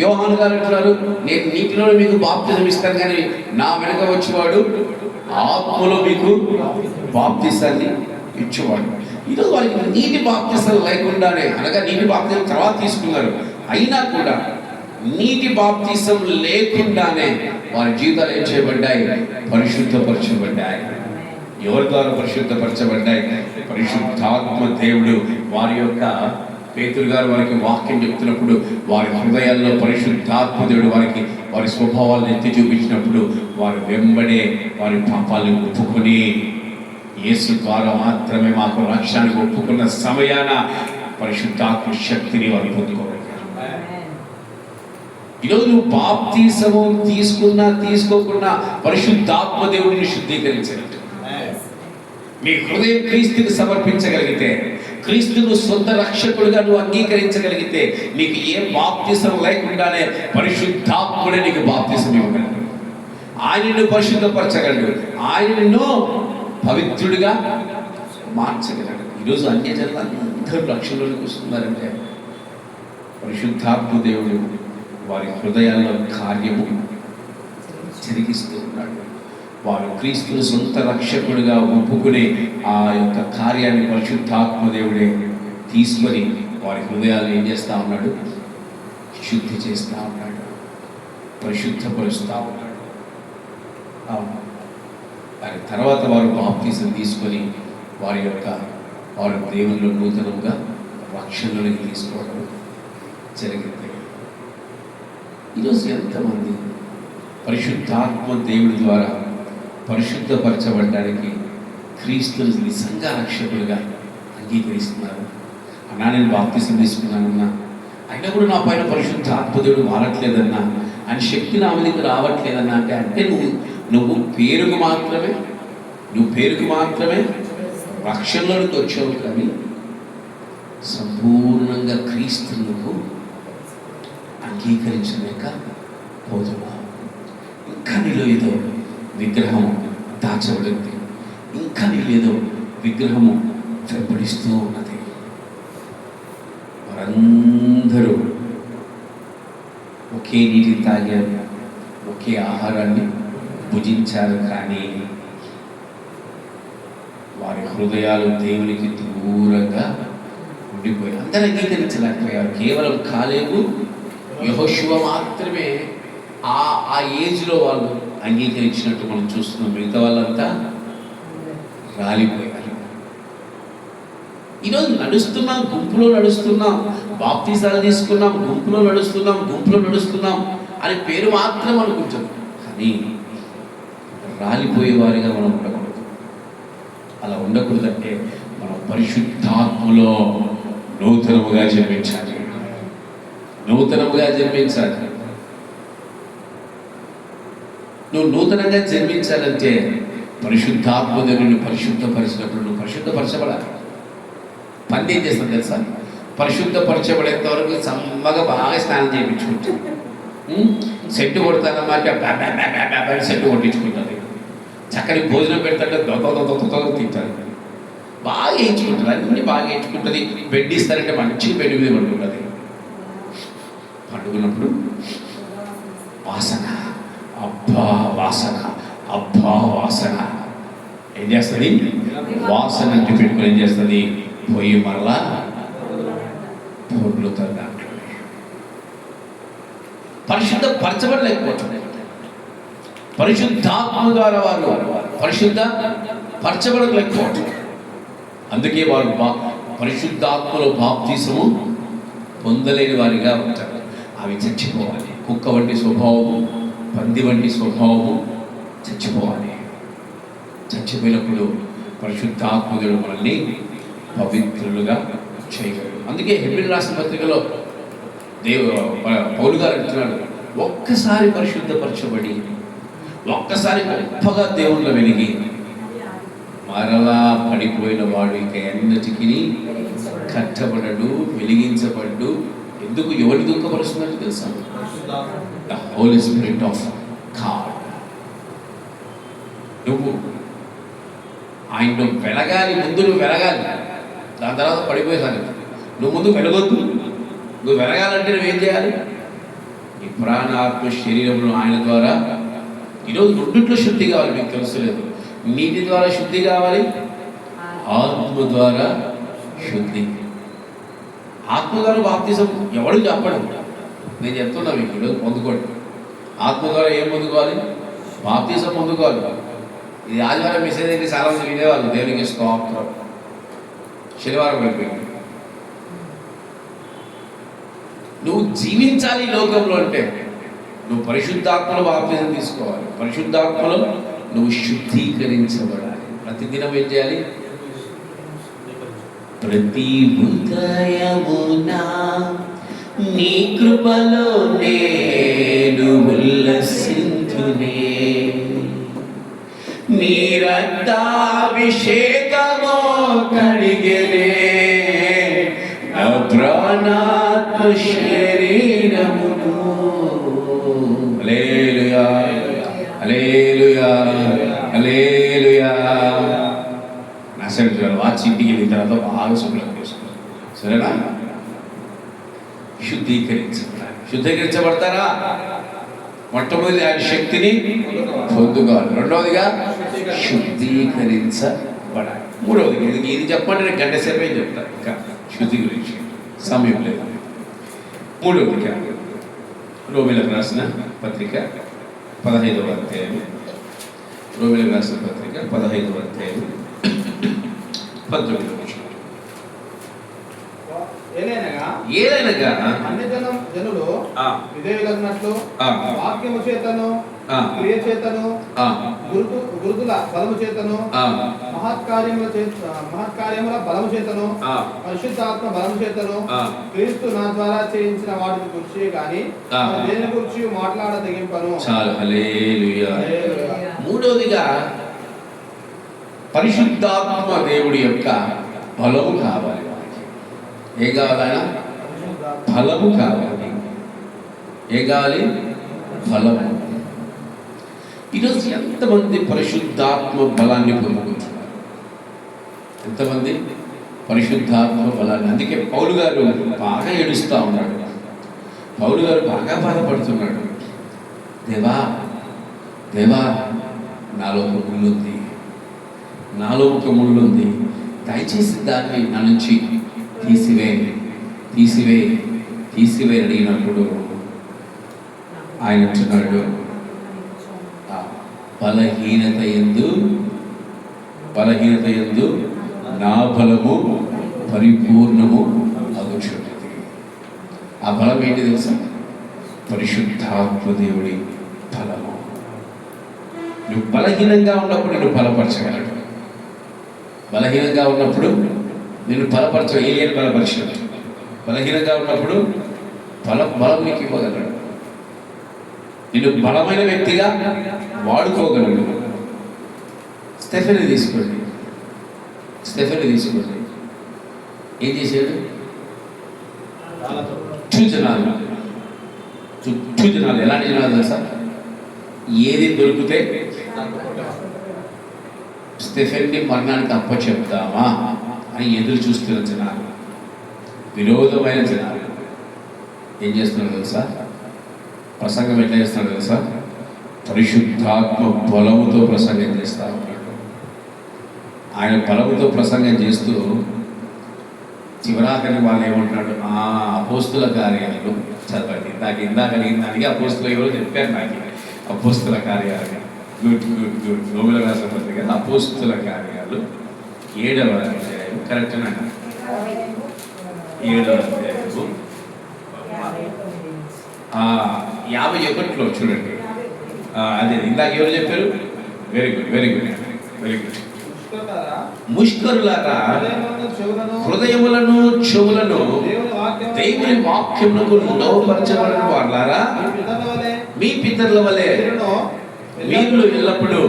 యోహాను గారు అంటున్నారు, నేను నీటిలో మీకు బాప్తిసం ఇస్తాను, కానీ నా వెనక వచ్చేవాడు ఆత్మలో మీకు బాప్తిసాన్ని ఇచ్చేవాడు. ఈరోజు వారికి నీటి బాప్తిసం లేకుండానే, అనగా నీటి బాప్తిసం తర్వాత తీసుకున్నారు, అయినా కూడా నీటి బాప్తిసం లేకుండానే వారి జీవితాలు ఏం చేయబడ్డాయి? పరిశుద్ధపరచబడ్డాయి. ఎవరి ద్వారా పరిశుద్ధపరచబడ్డాయి? పరిశుద్ధాత్మ దేవుడు. వారి యొక్క పేతురు గారు వారికి వాక్యం చెప్తున్నప్పుడు వారి హృదయాల్లో పరిశుద్ధాత్మ దేవుడు వారి స్వభావాలను ఎత్తి చూపించినప్పుడు వారు వెంబడే వారి పాపాలను ఒప్పుకొని యేసు ద్వారా మాత్రమే మాకు రక్షణకు ఒప్పుకున్న సమయాన పరిశుద్ధాత్మ శక్తిని వారు పొందుకోగలిగారు. ఈరోజు నువ్వు బాప్తిసము తీసుకున్నా తీసుకోకున్నా పరిశుద్ధాత్మ దేవుడిని శుద్ధీకరించినట్టు మీ హృదయం క్రీస్తుకి సమర్పించగలిగితే, క్రీస్తును సొంత రక్షకుడిగా నువ్వు అంగీకరించగలిగితే, నీకు ఏ బాప్తిసం లేకుండానే పరిశుద్ధాత్ముడే నీకు బాప్తిసం ఇవ్వగలడు. ఆయన నిన్ను పరిశుద్ధపరచగలడు, ఆయన నిన్ను పవిత్రుడిగా మార్చగలడు. ఈరోజు అన్యజనులు అందరూ రక్షణలోకి వస్తున్నారంటే పరిశుద్ధాత్మ దేవుడు వారి హృదయాల్లో కార్యము జరిగిస్తూ ఉన్నాడు. వారు క్రీస్తుని సొంత రక్షకుడిగా ఒప్పుకునే ఆ యొక్క కార్యాన్ని పరిశుద్ధాత్మదేవుడే తీసుకొని వారి హృదయాలు ఏం చేస్తూ ఉన్నాడు? శుద్ధి చేస్తూ ఉన్నాడు, పరిశుద్ధపరుస్తూ ఉన్నాడు. అవును, దాని తర్వాత వారు బాప్తిజం తీసుకొని వారు దేవునిలో నూతనంగా రక్షణలోకి తీసుకోవడం జరిగింది. ఈరోజు ఎంతమంది పరిశుద్ధాత్మ దేవుడి ద్వారా పరిశుద్ధపరచబడడానికి క్రీస్తుని నిజంగా రక్షకుడిగా అంగీకరిస్తున్నారు? అన్నా, నేను బాప్తిజం తీసుకున్నానన్నా, అయినా కూడా నా పైన పరిశుద్ధాత్మ దేవుడు వాడట్లేదన్నా, ఆయన శక్తి నా మీదకి రావట్లేదన్నా అంటే నువ్వు పేరుకు మాత్రమే రక్షణలోకి వచ్చావు, కానీ సంపూర్ణంగా క్రీస్తుని నువ్వు అంగీకరించలేక పోతున్నావు. ఇంకా నీలో ఏదో విగ్రహము దాచబడింది, ఇంకా నీలో ఏదో విగ్రహము వెంబడిస్తూ ఉన్నది. వారందరూ ఒకే నీటిని తాగారు, ఒకే ఆహారాన్ని భుజించారు, కానీ వారి హృదయాలు దేవునికి దూరంగా ఉండిపోయారు. అందరూ అంగీకరించలేకపోయారు. కేవలం కాలేబు, యెహోషువ మాత్రమే ఆ ఏజ్లో వాళ్ళు అంగీకరించినట్టు మనం చూస్తున్నాం. మిగతా వాళ్ళంతా రాలిపోయారు. ఈరోజు నడుస్తున్నాం, గుంపులో నడుస్తున్నాం, బాప్తిసాలు తీసుకున్నాం, గుంపులో నడుస్తున్నాం అని పేరు మాత్రం అనుకుంటున్నాం, కానీ రాలిపోయేవారిగా మనం ఉండకూడదు. అలా ఉండకూడదంటే మనం పరిశుద్ధాత్మలో నూతనముగా జన్మించాలి. నువ్వు నూతనంగా జన్మించాలంటే పరిశుద్ధాత్మ దేవుని పరిశుద్ధపరిచినప్పుడు నువ్వు పరిశుద్ధపరచబడాలి. పని ఏం చేస్తాను తెలుసా? పరిశుద్ధపరచబడేంత వరకు సమ్మగా బాగా స్నానం చేయించుకుంటాను. Set కొడతానమాట, set కొట్టించుకుంటుంది. చక్కని భోజనం పెడతాంటే దొంగ తింటారు. బాగా వేయించుకుంటుంది, అన్నీ బాగా వేయించుకుంటుంది. బెడ్ ఇస్తారంటే మంచిగా బెడ్ మీద పడుకుంటుంది. పండుకున్నప్పుడు వాసన, అబ్బా వాసన ఏం చేస్తుంది? వాసన అంటే పెట్టుకుని ఏం చేస్తుంది? పోయి మరలా పొర్లుతుంది. దాంట్లో పరిశుద్ధపరచబడలేకపోతుంది. పరిశుద్ధాత్మ ద్వారా వారు పరిశుద్ధపరచబడలేకపోతుంది. అందుకే వారు పరిశుద్ధాత్మలో బాప్తిసము పొందలేని వారిగా ఉంటారు. అవి చచ్చిపోవాలి. కుక్క వంటి స్వభావము, పంది వంటి స్వభావము చచ్చిపోవాలి. చచ్చిపోయినప్పుడు పరిశుద్ధాత్మకుడు మనల్ని పవిత్రులుగా చేయగలరు. అందుకే హెబ్రీయులకు రాసిన పత్రికలో పౌలు గారు అంటున్నాడు, ఒక్కసారి పరిశుద్ధపరచబడి ఒక్కసారి గొప్పగా దేవుళ్ళ వెలిగి మరలా పడిపోయిన వాడు ఇక ఎన్నటికి కట్టబడడు, వెలిగించబడ్డు. ఎందుకు? ఎవరి దుఃఖపరుస్తున్నట్టు తెలుసా? The Holy Spirit of God. నువ్వు ఆయన వెలగాలి, ముందు నువ్వు వెలగాలి, దాని తర్వాత పడిపోయేసాను. నువ్వు ముందు వెలగొద్దు. నువ్వు వెలగాలంటే నువ్వేం చేయాలి? నీ ప్రాణాత్మ శరీరంలో ఆయన ద్వారా ఈరోజు రెండిట్లో శుద్ధి కావాలి. మీకు తెలుసలేదు, నీటి ద్వారా శుద్ధి కావాలి, ఆత్మ ద్వారా శుద్ధి. ఆత్మ ద్వారా బాప్తిజం ఎవడు చెప్పడు, నేను చెప్తున్నా మీకు. ఈరోజు పొందుకోండి. ఆత్మ ద్వారా ఏం పొందుకోవాలి? బాప్తిజం పొందుకోవాలి. ఇది ఆదివారం మెసేజ్ అయితే చాలా మంది వినేవాళ్ళు, దేవునికి స్తోత్రం. శనివారం అయిపోయింది. నువ్వు జీవించాలి ఈ లోకంలో అంటే నువ్వు పరిశుద్ధాత్మలో బాప్తిజం తీసుకోవాలి. పరిశుద్ధాత్మలో నువ్వు శుద్ధీకరించబడాలి. ప్రతిదినం ఏం చేయాలి? ప్రతి ఉదయమునా నీ కృపలో నేను ఉల్లసింతునే, నీ రక్తాభిషేకమో కడిగెనే నా ప్రాణాత్మ శరీరమును. హల్లెలూయా, హల్లెలూయా, హల్లెలూయా. నా సరే వాచి ఇంటికి వెళ్ళిన తర్వాత బాగా శుభ్రం చేసుకోవాలి. సరేనా? శుద్ధీకరించబడాలి. శుద్ధీకరించబడతారా? మొట్టమొదటి ఆయన శక్తిని పొందుకోవాలి, రెండవదిగా శుద్ధీకరించబడాలి, మూడవదిగా ఇది చెప్పండి నేను గంట సేపే చెప్తాను, ఇంకా శుద్ధి గురించి సమయం లేదు. మూడవదిగా రోమిలకు రాసిన పత్రిక 15వ అధ్యాయం, రోమిలకు రాసిన పత్రిక 15వ అధ్యాయం 19వ వచనం. ఏలైనగా అన్ని జనులు విధేయులన్నట్లు వాక్యము చేతను క్రియ చేతను గురుతుల బలము చేతను మహత్కార్యముల బలము చేతను పరిశుద్ధాత్మ బలము చేతను క్రీస్తు నా ద్వారా చేయించిన వాటిని గురించి గాని దేని గురించి మాట్లాడ తెగింపను. చాలు, హల్లెలూయా. మూడవదిగా పరిశుద్ధాత్మ దేవుడి యొక్క బలము కావాలి. ఏ కావాలన్నా ఫలము కావాలి. ఏ కావాలి? ఫలము. ఈరోజు ఎంతమంది పరిశుద్ధాత్మ బలాన్ని పొందుకుంటున్నారు? ఎంతమంది పరిశుద్ధాత్మ బలాన్ని? అందుకే పౌలు గారు బాగా ఏడుస్తూ ఉన్నాడు, పౌలు గారు బాగా బాధపడుతున్నాడు. దేవా దేవా, నాలో ఒక ముళ్ళుంది, నాలో ఒక ముళ్ళుంది, దయచేసి దాన్ని నా నుంచి తీసివే తీసివే తీసివే అడిగినప్పుడు ఆయన అంటున్నాడు, బలహీనత యందు నా బలము పరిపూర్ణము అగుచున్నది. ఆ బలం ఏంటి తెలుసా? పరిశుద్ధాత్మ దేవుడి బలము. నువ్వు బలహీనంగా ఉన్నప్పుడు నిన్ను బలపరచగలడు. బలహీనంగా ఉన్నప్పుడు నిన్ను ఏలియని బలపరిచాడు. బలహీనంగా ఉన్నప్పుడు బలం నీకు ఇవ్వగలడు. నిన్ను బలమైన వ్యక్తిగా వాడుకోగలడు. స్టెఫెన్ని తీసుకోండి. ఏం చేశాడు? చుట్టూ జనాలు ఎలాంటి జనాలు తెలుసా? ఏది దొరికితే స్టెఫెన్ని మరణానికి అప్పచెప్తామా అని ఎదురు చూస్తున్న జనాలు, విరోధమైన జనాలు ఏం చేస్తున్నారు తెలుసా? ప్రసంగం ఎట్లా చేస్తున్నారు తెలుసా? పరిశుద్ధాత్మ బలముతో ప్రసంగం చేస్తా ఉన్నాడు. ఆయన బలముతో ప్రసంగం చేస్తూ చివరాకని వాళ్ళు ఏమంటున్నాడు? అపోస్తుల కార్యాలు చదవండి. ఇందాక నేను దానికి అపోస్తులు ఎవరో చెప్పారు నాకు. అపోస్తుల కార్యాలు గుడ్ నోబెల్ రాసిన పత్రిక అపోస్తుల కార్యాలు 7వ అధ్యాయం, కరెక్టేనా? 7వ అధ్యాయము 51లో చూడండి. అదే ఇందాక ఎవరు చెప్పారు? Very good. ముష్కరులారా, హృదయములను చెవులను దేవుని వాక్యమునకు లోపరచబడిన వాళ్ళారా, మీ పితరుల వలె మీరు ఎల్లప్పుడూ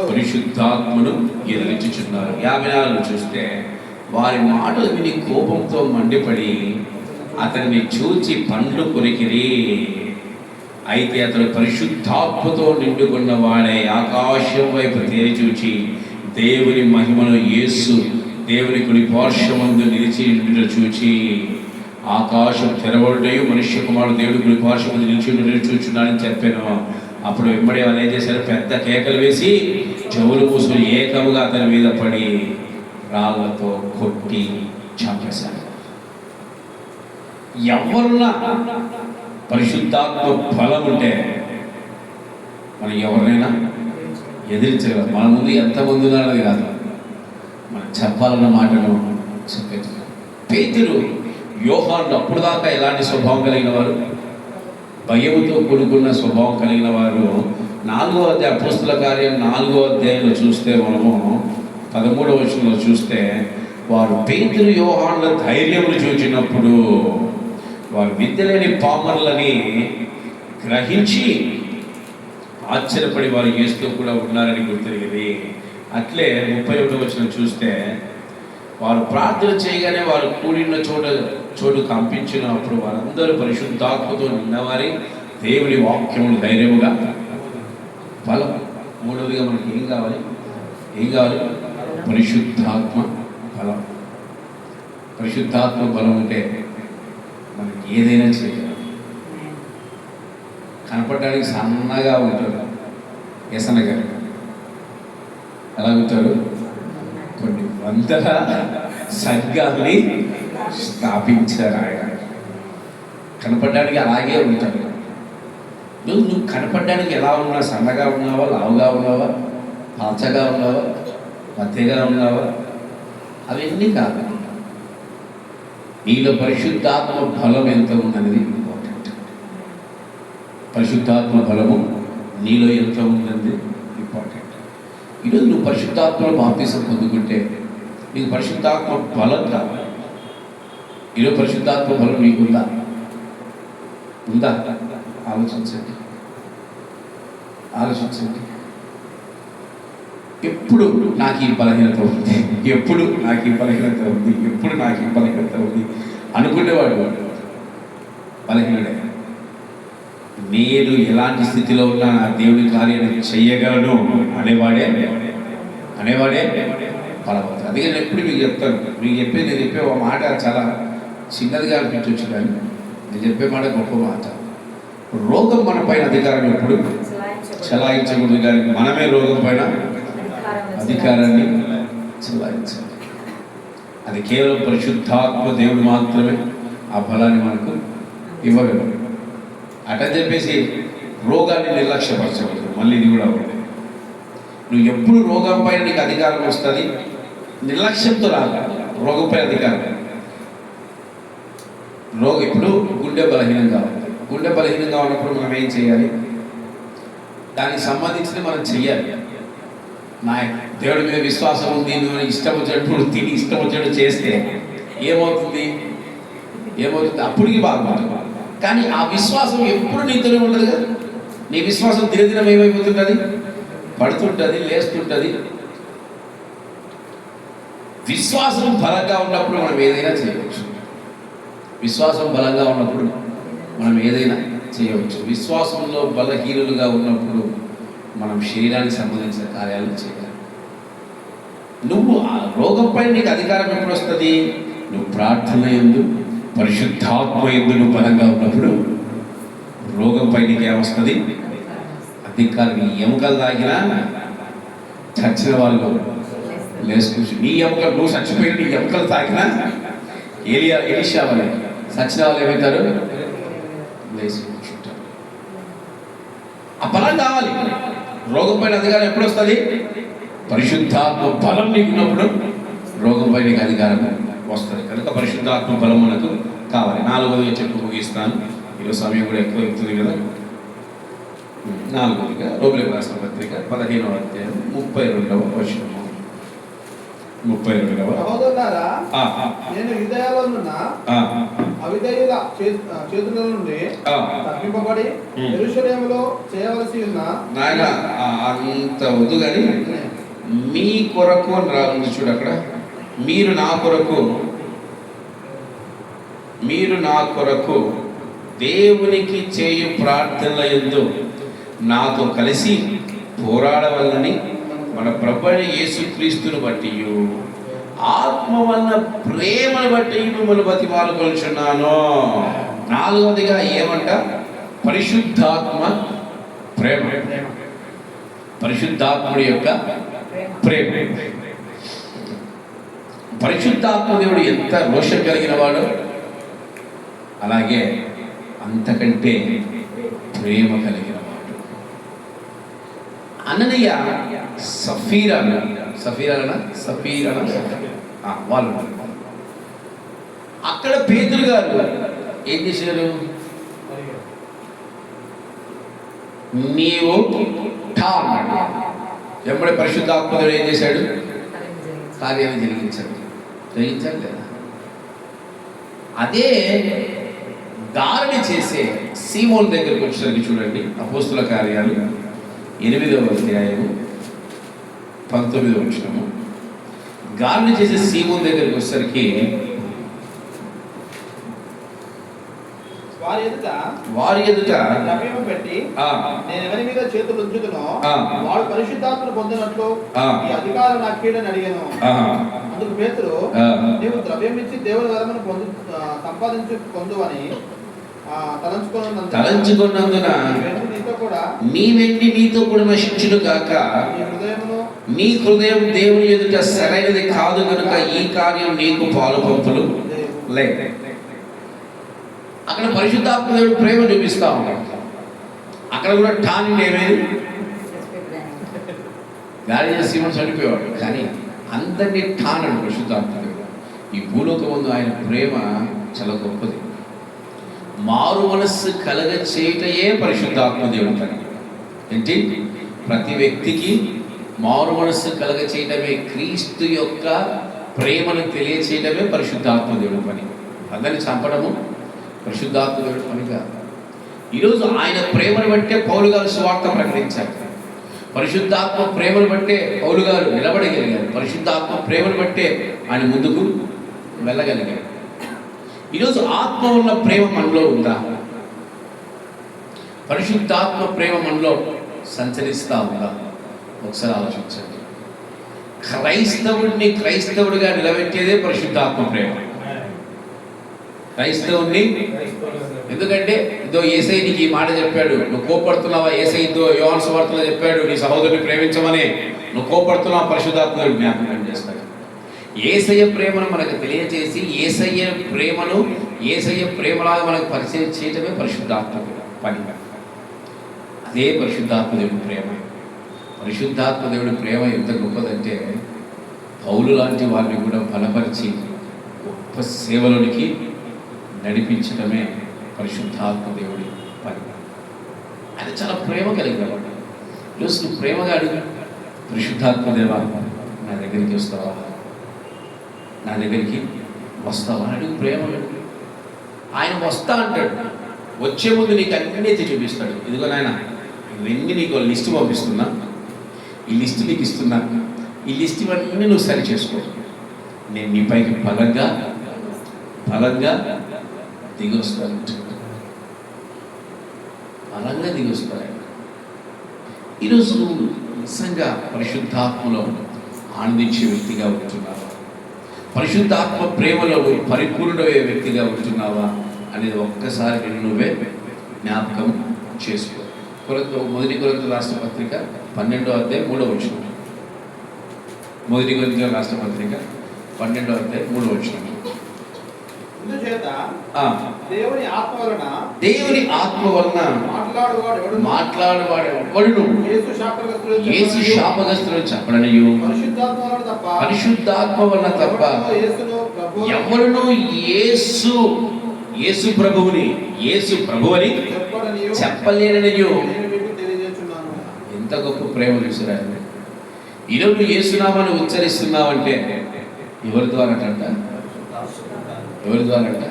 పరిశుద్ధాత్మను ఎదిరించుచున్నారు. 54 చూస్తే, వారి మాటలు విని కోపంతో మండిపడి అతన్ని చూచి పండ్లు కొరికిరి. అయితే అతడు పరిశుద్ధాత్మతో నిండుకున్న వాడే ఆకాశం వైపు తేరి చూచి దేవుని మహిమను యేసు దేవుని కుడి పార్శ్వమందు నిలిచి చూచి ఆకాశం తెరవడయు మనుష్య కుమారుడు దేవుడి కుడి పార్శ్వమందు నిలిచి చూచున్నాడని చెప్పాను. అప్పుడు వెంబడి వాళ్ళు ఏం చేశారు? పెద్ద కేకలు వేసి చెవులు మూసుకుని ఏకముగా అతని మీద పడి రాళ్లతో కొట్టి చంపేశారు. ఎవరున్నా పరిశుద్ధాత్మ బలం ఉంటే మనం ఎవరినైనా ఎదిరించగలం. మన ముందు ఎంతమంది ఉన్నారనేది కాదు, మనం చెప్పాలన్న మాటను చెప్పేది. పేతురు, యోహాను అప్పుడు దాకా ఎలాంటి స్వభావం కలిగిన వారు? భయముతో కూడుకున్న స్వభావం కలిగిన వారు. 4వ అధ్యాయం అపోస్తుల కార్యం 4వ అధ్యాయంలో చూస్తే, మనము 13వ వచనంలో చూస్తే, వారు పేతురు యోహానుల ధైర్యమును చూచినప్పుడు వారు విద్యలేని పామరులని గ్రహించి ఆశ్చర్యపడి వారు యేసుతో కూడా ఉన్నారని గుర్తిరిగింది. అట్లే 31వ వచనం చూస్తే, వారు ప్రార్థన చేయగానే వారు కూడిన చోటు కంపించినప్పుడు వారందరూ పరిశుద్ధాత్మతో నిన్నవారి దేవుని వాక్యములు ధైర్యముగా బలం. 3వదిగా మనకి ఏం కావాలి? పరిశుద్ధాత్మ బలం. పరిశుద్ధాత్మ బలం ఉంటే మనకి ఏదైనా చేయగలం. కనపడడానికి సన్నగా ఉంటారు. ఎసన్న గారు ఎలా ఉంటారు? కొన్ని వందల సంఘాల్ని స్థాపించారు ఆయన. కనపడడానికి అలాగే ఉంటారు. నువ్వు కనపడడానికి ఎలా ఉన్నా, సన్నగా ఉన్నావా, లావుగా ఉన్నావా, పాచగా ఉన్నావా, మధ్యగా ఉన్నావా, అవన్నీ కాదు. నీలో పరిశుద్ధాత్మ బలం ఎంత ఉందనేది ఇంపార్టెంట్. పరిశుద్ధాత్మ బలము నీలో ఎంత ఉందనేది ఇంపార్టెంట్. ఈరోజు నువ్వు పరిశుద్ధాత్మలో బాప్తిసం పొందుకుంటే నీకు పరిశుద్ధాత్మ బలం కావాలి. ఈరోజు పరిశుద్ధాత్మ బలం నీకుందా? ఉందా? ఆలోచించండి. ఎప్పుడు నాకు ఈ బలహీనత ఉంది, ఎప్పుడు నాకు ఈ బలహీనత ఉంది, ఎప్పుడు నాకు ఈ బలహీనత ఉంది అనుకునేవాడు బలహీనుడే. నేను ఎలాంటి స్థితిలో ఉన్నా నా దేవుని కార్యాన్ని చెయ్యగలను అనేవాడే బలవంతుడు. అందుకే నేను ఎప్పుడు మీకు చెప్తాను, నేను చెప్పే ఒక మాట చాలా చిన్నదిగా అనిపించవచ్చు, కానీ నేను చెప్పే మాట గొప్ప మాట. రోగం మన పైన అధికారం ఎప్పుడు చలాయించకూడదు, కానీ మనమే రోగం పైన అధికారాన్ని చలాయించాలి. అది కేవలం పరిశుద్ధాత్మ దేవుడు మాత్రమే ఆ బలాన్ని మనకు ఇవ్వగలరు. అటని చెప్పేసి రోగాన్ని నిర్లక్ష్యపరచకూడదు. మళ్ళీ ఇది కూడా ఉంది. నువ్వు ఎప్పుడు రోగం పైన నీకు అధికారం వస్తుంది, నిర్లక్ష్యంతో రాదు. రోగంపై అధికారం. ఇప్పుడు గుండె బలహీనంగా ఉంది. గుండె బలహీనంగా ఉన్నప్పుడు మనం ఏం చేయాలి? దానికి సంబంధించి మనం చెయ్యాలి. నా దేవుడి మీద విశ్వాసం ఉంది, నువ్వు ఇష్టం వచ్చినప్పుడు తిని ఇష్టం వచ్చినట్టు చేస్తే ఏమవుతుంది? అప్పటికి బాగుంటుంది. కానీ ఆ విశ్వాసం ఎప్పుడు నీతోనే ఉండదు కదా. నీ విశ్వాసం దినదినం ఏమైపోతుంటుంది? పడుతుంటుంది, లేస్తుంటుంది. విశ్వాసం బలంగా ఉన్నప్పుడు మనం ఏదైనా చేయవచ్చు. విశ్వాసంలో బలహీనులుగా ఉన్నప్పుడు మనం శరీరానికి సంబంధించిన కార్యాలను చేయాలి. నువ్వు ఆ రోగంపై నీకు అధికారం ఎప్పుడు వస్తుంది? నువ్వు ప్రార్థన యందు, పరిశుద్ధాత్మ యందు నువ్వు బలంగా ఉన్నప్పుడు రోగంపై నీకు ఏమొస్తుంది? అధికారం. నీ ఎముకలు తాగినా చచ్చిన వాళ్ళు లేసుకూర్చు. నీ ఎముకలు నువ్వు చచ్చిపోయి నీ ఎముకలు తాగినా ఎలీషా వాళ్ళు చచ్చిన వాళ్ళు ఏమవుతారు? లేచి కూర్చుంటారు. ఆ బలం కావాలి. రోగం పైన అధికారం ఎప్పుడు వస్తుంది? పరిశుద్ధాత్మ బలం నీకు ఉన్నప్పుడు రోగంపై నీకు అధికారం వస్తుంది. కనుక పరిశుద్ధాత్మ బలం మనకు కావాలి. 4వదిగా చెప్పు ముగిస్తాను. ఈరోజు సమయం కూడా ఎక్కువ అవుతుంది కదా. 4వదిగా రోగులకు రాసిన పత్రిక 15వ అధ్యాయం 32వ వచనం. 32వ సహోదరులారా, నేను యుదయలోనున్న అవిధేయుల చేతుల నుండి తప్పింపబడి యెరూషలేములో చేయవలసి ఉన్న నాయన అంత వద్దు కానీ మీ కొరకు అని రాఉంది చూడు అక్కడ. మీరు నా కొరకు దేవునికి చేయు ప్రార్థనల యందు నాతో కలిసి పోరాడవలని మన ప్రభువైన యేసుక్రీస్తును బట్టి ఆత్మ వలన ప్రేమను బట్టి మిమ్మల్ని బతిమాలుకొనుచున్నాను. 4వదిగా ఏమంట? పరిశుద్ధాత్మ ప్రేమ. పరిశుద్ధాత్ముడి యొక్క ప్రేమ. పరిశుద్ధాత్మ దేవుడు ఎంత రోషం కలిగిన వాడు, అలాగే అంతకంటే ప్రేమ కలిగిన వాడు. అననీయ సఫీరా వాళ్ళు అక్కడ పేతురు గారు ఏం చేశారు? నీవు ఎప్పుడే పరిశుద్ధాత్మడు ఏం చేశాడు? కార్యాన్ని జరిగించాడు లేదా? అదే దారిని చేసే సీమోన్ దగ్గరికి వచ్చేసరికి చూడండి, అపోస్తుల కార్యాలు 8వ అధ్యాయము 19వ వచనము. గాలిని చేసే సీమోన్ దగ్గరికి వచ్చేసరికి వారి ఎదుట పెట్టి నేను ఎవరి మీద చేతులు ఉంచుతునో వాడు పరిశుద్ధాత్మను పొందినట్లు ఈ అధికారం నాకు కీడని అడిగాను. అందుకు పేతురు, నీవు ద్రవ్యం ఇచ్చి దేవుని వరమును సంపాదించు పొందు అని తలంచుకున్నందున నీ వెండి నీతో కూడా నశించును గాక. నీ హృదయం దేవుని ఎదుట సరైనది కాదు కనుక ఈ కార్యం నీకు పాలు పంపులు లేదు. అక్కడ పరిశుద్ధాత్మ దేవుడు ప్రేమ చూపిస్తా ఉన్నాడు. అక్కడ కూడా టాని ఏమేది గాలి సీమను చనిపోయేవాడు, కానీ అందరినీ టానడు పరిశుద్ధాత్మ దేవుడు. ఈ భూలోక ముందు ఆయన ప్రేమ చాలా గొప్పది. మారు మనస్సు కలగ చేయటయే పరిశుద్ధాత్మ దేవుడు పని. ఏంటి? ప్రతి వ్యక్తికి మారు మనస్సు కలగ చేయటమే, క్రీస్తు యొక్క ప్రేమను తెలియచేయటమే పరిశుద్ధాత్మ దేవుడు పని. అందరిని చంపడము పరిశుద్ధాత్మ దేవుడు పని కాదు. ఈరోజు ఆయన ప్రేమను బట్టే పౌలు గారు సువార్త ప్రకటించారు. పరిశుద్ధాత్మ ప్రేమను బట్టే పౌలు గారు నిలబడగలిగారు. పరిశుద్ధాత్మ ప్రేమను బట్టే ఆయన ముందుకు వెళ్ళగలిగారు. ఈరోజు ఆత్మ ఉన్న ప్రేమ మనలో ఉందా? పరిశుద్ధాత్మ ప్రేమ మనలో సంచరిస్తూ ఉందా? ఒకసారి ఆలోచించండి. క్రైస్తవుడిని క్రైస్తవుడిగా నిలబెట్టేదే పరిశుద్ధాత్మ ప్రేమ. క్రైస్తవుడిని ఎందుకంటే ఇదో యేసయ్య నీకు ఈ మాట చెప్పాడు, నువ్వు కోపడుతున్నావా? యేసయ్య ఇదో యోహాను సువార్తలో చెప్పాడు నీ సహోదరుని ప్రేమించమని, నువ్వు కోపడుతున్నావా? పరిశుద్ధాత్ముడు జ్ఞాపకం చేస్తాడు. యేసయ్య ప్రేమను మనకు తెలియజేసి యేసయ్య ప్రేమను యేసయ్య ప్రేమలాగా మనకు పరిచయం చేయటమే పరిశుద్ధాత్మ పని. అదే పరిశుద్ధాత్మ దేవుడి ప్రేమ. పరిశుద్ధాత్మ దేవుడి ప్రేమ ఎంత గొప్పదంటే పౌలు లాంటి వారిని కూడా బలపరిచి గొప్ప సేవలోనికి నడిపించడమే పరిశుద్ధాత్మ దేవుడి పని. ఆయన చాలా ప్రేమ కలిగినవాడు. ఈరోజు నువ్వు ప్రేమగా అడుగు, పరిశుద్ధాత్మ దేవా నా దగ్గరికి వస్తావా, నా దగ్గరికి వస్తావా అడుగు, ప్రేమ అడుగు. ఆయన వస్తా అంటాడు. వచ్చే ముందు నీకు అన్నీ ఎత్తి చూపిస్తాడు. ఇదిగో నాయన ఇవన్నీ నీకు లిస్టు పంపిస్తున్నా, ఈ లిస్టు నీకు ఇస్తున్నా, ఈ లిస్ట్ ఇవన్నీ నువ్వు సరి చేసుకో, నేను నీ పైకి బలంగా దిగి వస్తాను, బలంగా దిగి వస్తాను. ఈరోజు నువ్వు నిజంగా పరిశుద్ధాత్మలో ఆనందించే వ్యక్తిగా ఉంటున్నావా? పరిశుద్ధాత్మ ప్రేమలో పరిపూర్ణమయ్యే వ్యక్తిగా ఉంటున్నావా అనేది ఒక్కసారి నేను నువ్వే జ్ఞాపకం చేసుకో. మొదటి కొరింథీయులకు రాసిన పత్రిక 12వ అధ్యాయం 3వ వచనం. మొదటి కొరింథీయులకు రాసిన పత్రిక 12వ అధ్యాయం 3వ వచనం. దేవుని ఆత్మ వలన మాట్లాడువాడు యేసు శాపగ్రస్తులను చెప్పడనియు పరిశుద్ధాత్మ వలన తప్ప ఎవరును యేసు ప్రభువుని చెప్పలేననియు. ఎంత గొప్ప ప్రేమ చూసిరా! ఈరోజు యేసునామాన్ని ఉచ్చరిస్తున్నావంటే ఎవరి ద్వారా అంట? ఎవరి ద్వారా అంట?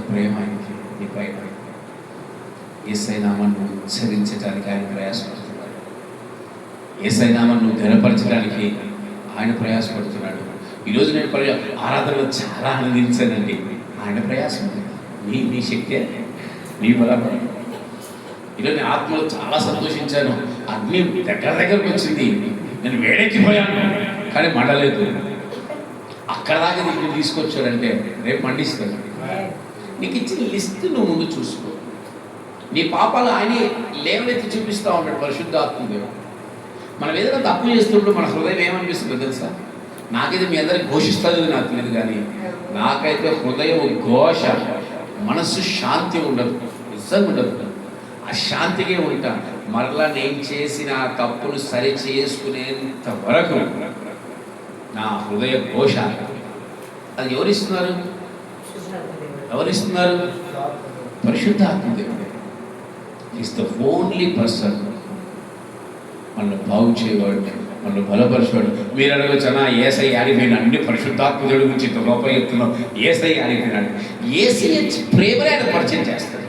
ప్రేమ ఆయనకి నీ పైన. యేసయ్య నామాన్ని ఉచ్చరించడానికి ఆయన ప్రయాసపడుతున్నాడు. యేసయ్య నామాన్ని నువ్వు ఘనపరచడానికి ఆయన ప్రయాసపడుతున్నాడు. ఈరోజు నేను ఆరాధనలో చాలా ఆనందించానండి. ఆయన ప్రయాసం నీ శక్తి, నీ బలం. ఈరోజు నేను ఆత్మలో చాలా సంతోషించాను. అగ్ని దగ్గరకు వచ్చింది, నేను వేడెక్కిపోయాను కానీ మండలేదు. అక్కడ దాకా నీకు తీసుకొచ్చాడంటే రేపు మండిస్తాడు. నీకు ఇచ్చిన లిస్ట్ నువ్వు ముందు చూసుకో. నీ పాపాలు ఆయన లేవనెత్తి చూపిస్తూ ఉంటాడు పరిశుద్ధాత్మ దేవుడు. మనం ఏదైనా తప్పు చేస్తున్నప్పుడు మన హృదయం ఏమనిపిస్తుందో తెలుసా? నాకైతే మీ అందరికి ఘోషిస్తుంది నాకు తెలియదు, కానీ నాకైతే హృదయం ఘోష, మనస్సు శాంతి ఉండదు, నిజంగా ఉండదు. ఆ శాంతికే ఉంటా. మరలా నేను చేసిన తప్పును సరి చేసుకునేంత వరకు నా హృదయ ఘోష. అది ఎవరిస్తున్నారు? పరిశుద్ధాత్మ దేవుడు. ఈస్ ద ఓన్లీ పర్సన్ మనల్ని బాగు చేయవాడు, మనల్ని బలపరిచేవాడు. మీరు అడగచ్చనా యేసయ్య ఆడిపోయినా? అన్ని పరిశుద్ధాత్మ దేవుడి గురించి లోపల చెప్తున్నాం. యేసయ్య ఆడిపోయినాడు. యేసయ్య ప్రేమనే ఆయన పరిచయం చేస్తాడు.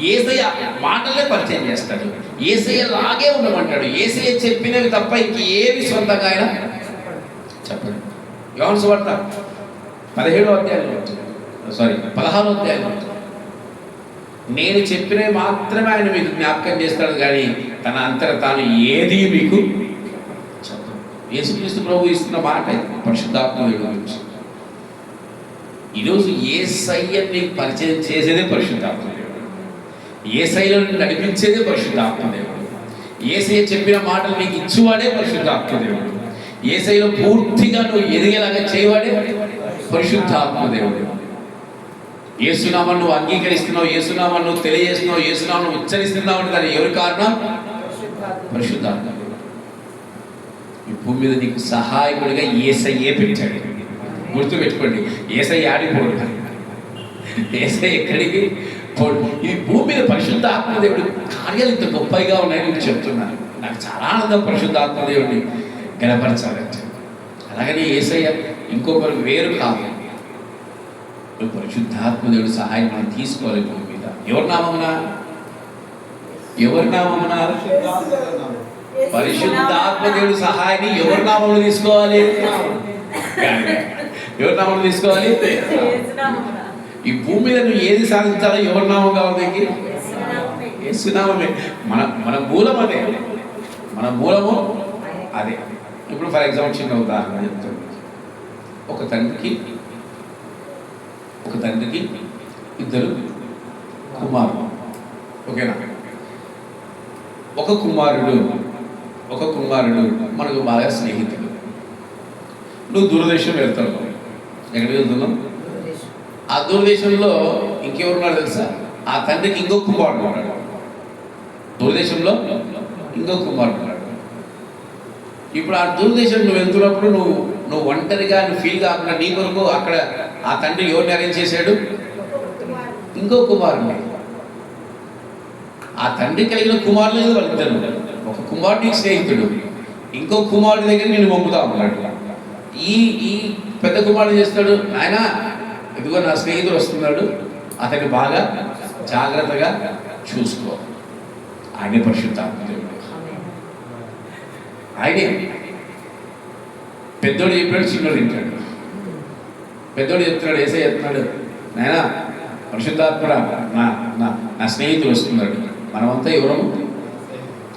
యేసయ్య మాటలే పరిచయం చేస్తాడు. యేసయ్య లాగే ఉండమంటాడు. యేసయ్య చెప్పినవి తప్ప ఇంకేమి సొంతంగా ఆయన చెప్పండి. యోహాను సువార్త 16వ అధ్యాయంలో 16వ అధ్యాయంలో నేను చెప్పినవి మాత్రమే ఆయన మీకు జ్ఞాపకం చేస్తాడు, కానీ తన అంతట తాను ఏది మీకు చెప్పదు. యేసుక్రీస్తు ప్రభు ఇస్తున్న మాట పరిశుద్ధాత్మ గురించి. ఈరోజు యేసయ్యని పరిచయం చేసేదే పరిశుద్ధాత్మ దేవుడు. యేసయ్యను నడిపించేదే పరిశుద్ధాత్మ దేవుడు. యేసయ్య చెప్పిన మాటలు నీకు ఇచ్చువాడే పరిశుద్ధాత్మ దేవుడు. యేసయ్యలో పూర్తిగా నువ్వు ఎదిగేలాగా చేయవాడే పరిశుద్ధాత్మ దేవుడు. యేసునామను నువ్వు అంగీకరిస్తున్నావు, యేసునామను నువ్వు తెలియజేస్తున్నావు, యేసునామను ఉచ్చరిస్తున్నావు అంటే దాని ఎవరి కారణం? పరిశుద్ధాత్మ దేవుడు. ఈ భూమి మీద నీకు సహాయకుడిగా యేసయ్యే పెట్టాడు. గుర్తుపెట్టుకోండి, యేసయ్య ఆడిపోడు, యేసయ్య ఎక్కడికి పోడు. ఈ భూమి మీద పరిశుద్ధ ఆత్మదేవుడు కార్యాలు ఇంత గొప్పగా ఉన్నాయని నేను చెప్తున్నాను. నాకు చాలా ఆనందం పరిశుద్ధ ఆత్మదేవుడిని గణపరచాలంటే. అలాగని యేసయ్య ఇంకొకరికి వేరు కాదు. పరిశుద్ధాత్మదేవుడి సహాయం మనం తీసుకోవాలి భూమి మీద. ఎవరి నామమున? ఎవరి నామమున? పరిశుద్ధాత్మదేవుడి సహాయాన్ని ఎవరి నామంలో తీసుకోవాలి? ఎవరి నామంలో తీసుకోవాలి? ఈ భూమి మీద నువ్వు ఏది సాధించాలో ఎవరి నామం కావాలి? యేసునామమే. మన మూలం అదే, మన మూలము అదే. ఇప్పుడు ఫర్ ఎగ్జాంపుల్ చిన్న ఉదాహరణ చెప్తాను. ఒక తండ్రికి ఇద్దరు కుమారుడు, ఓకేనా? ఒక కుమారుడు మనకు బాగా స్నేహితుడు. నువ్వు దూరదేశం వెళ్తావు. ఎక్కడికి వెళ్తున్నావు? ఆ దూరదేశంలో ఇంకెవరున్నాడు తెలుసా? ఆ తండ్రికి ఇంకొక కుమారుడు ఉన్నాడు. దూరదేశంలో ఇంకొక కుమారుడు ఉన్నాడు. ఇప్పుడు ఆ దూరదేశం నువ్వు వెళ్తున్నప్పుడు నువ్వు ఒంటరిగా నువ్వు ఫీల్ కాకుండా నీ కొరకు అక్కడ ఆ తండ్రి ఎవరిని అరేంజ్ చేశాడు? ఇంకో కుమారుడిని. ఆ తండ్రి కలిగిన కుమారులు వాళ్ళిద్దరు. ఒక కుమారుడికి స్నేహితుడు, ఇంకో కుమారుడి దగ్గర నేను పంపుతా ఉన్నాడు. ఈ పెద్ద కుమారుడు చేస్తాడు, ఆయన ఇదిగో నా స్నేహితుడు వస్తున్నాడు, అతన్ని బాగా జాగ్రత్తగా చూసుకో. ఆయనే పరిశుద్ధాత్మ దేవుడు. ఆయనే. పెద్దోడు చెప్పాడు, చిన్నోడు వింటాడు. పెద్దోడు చెప్తున్నాడు, యేసయ్య చెప్తున్నాడు, నాయన పరిశుద్ధాత్మ నా స్నేహితుడు వస్తున్నాడు. మనమంతా ఎవరము?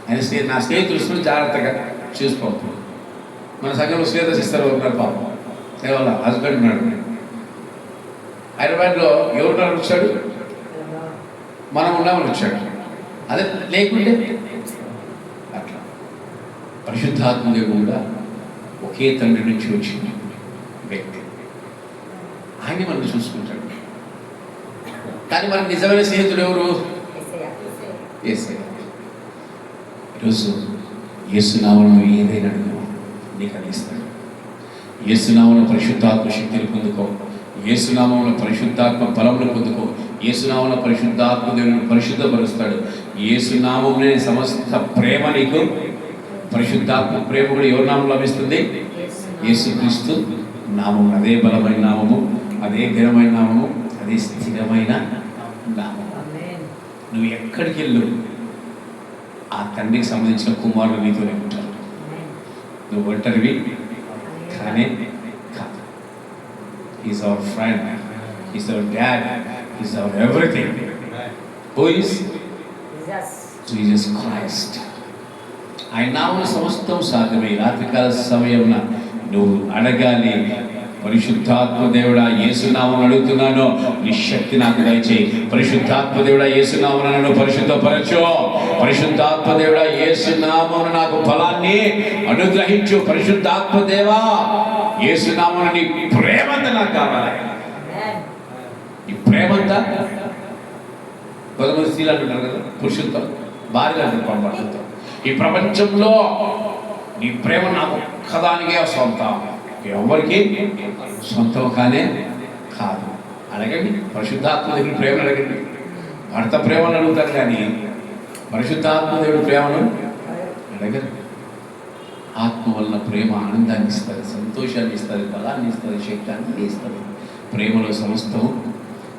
ఆయన నా స్నేహితుడు వస్తున్నాడు, జాగ్రత్తగా చూసుకోవాలి. మన సంఘంలో స్నేహిత సిస్టర్ ఉన్నారు, పాపం వాళ్ళ హస్బెండ్ ఉన్నాడు. హైదరాబాద్లో ఎవరున్నారు వచ్చాడు? మనం ఉన్నామని వచ్చాడు. అదే లేకుంటే అట్లా. పరిశుద్ధాత్మదేవుడు కూడా ఒకే తండ్రి నుంచి వచ్చిన వ్యక్తి. ఆయన్ని మనం చూసుకుంటాడు. కానీ మన నిజమైన స్నేహితుడు ఎవరు? యేసయ్య. ఈరోజు యేసునామములో ఏదైనా నీకు అందిస్తాడు. యేసునామములో పరిశుద్ధాత్మ శక్తిని పొందుకో. యేసునామములో పరిశుద్ధాత్మ బలమును పొందుకో. యేసునామములో పరిశుద్ధాత్మ దేవుని పరిశుద్ధపరుస్తాడు. యేసునామమునే సమస్త ప్రేమ నీకు. పరిశుద్ధాత్మ ప్రేమ కూడా ఎవరి నామం లభిస్తుంది? యేసుక్రీస్తు నామము. అదే బలమైన నామము, అదే ఘనమైన నామము, అదే స్థిరమైన నామము. నువ్వు ఎక్కడికి వెళ్ళు ఆ తండ్రికి సంబంధించిన కుమారులు నీతోనే ఉంటారు. నువ్వు ఒంటరివి కానీ కాదు. He's our friend, he's our dad, he's our everything. Who is? Jesus Christ. ఆయన నామమున సమస్తం సాధ్యమే. రాత్రికాల సమయమున నువ్వు అడగాలి, పరిశుద్ధాత్మ దేవుడా యేసునామమున అడుగుతున్నాను, నీ శక్తి నాకు దయచేయి. పరిశుద్ధాత్మ దేవుడా యేసునామమున నన్ను పరిశుద్ధపరచు. పరిశుద్ధాత్మ దేవుడా యేసునామమున నాకు బలాన్ని అనుగ్రహించు. పరిశుద్ధాత్మ దేవా యేసునామమున నీ ప్రేమంతా నాకు కావాలి. ఈ ప్రేమంతా కొంతమంది స్త్రీలు అంటున్నారు కదా, పురుషులతో భార్యలు అంటారు పంపడుతుంటారు. ఈ ప్రపంచంలో నీ ప్రేమ నాకు ఒక్కదానికే సొంతం, ఎవరికి సొంతం కానే కాదు. అడగండి, పరిశుద్ధాత్మ దేవుడి ప్రేమను అడగండి. భర్త ప్రేమను అడుగుతారు కానీ పరిశుద్ధాత్మ దేవుడి ప్రేమను అడగరు. ఆత్మ వలన ప్రేమ ఆనందాన్ని ఇస్తుంది, సంతోషాన్ని ఇస్తుంది, బలాన్ని ఇస్తుంది, శక్తి అన్ని ఇస్తుంది. ప్రేమలో సమస్తము.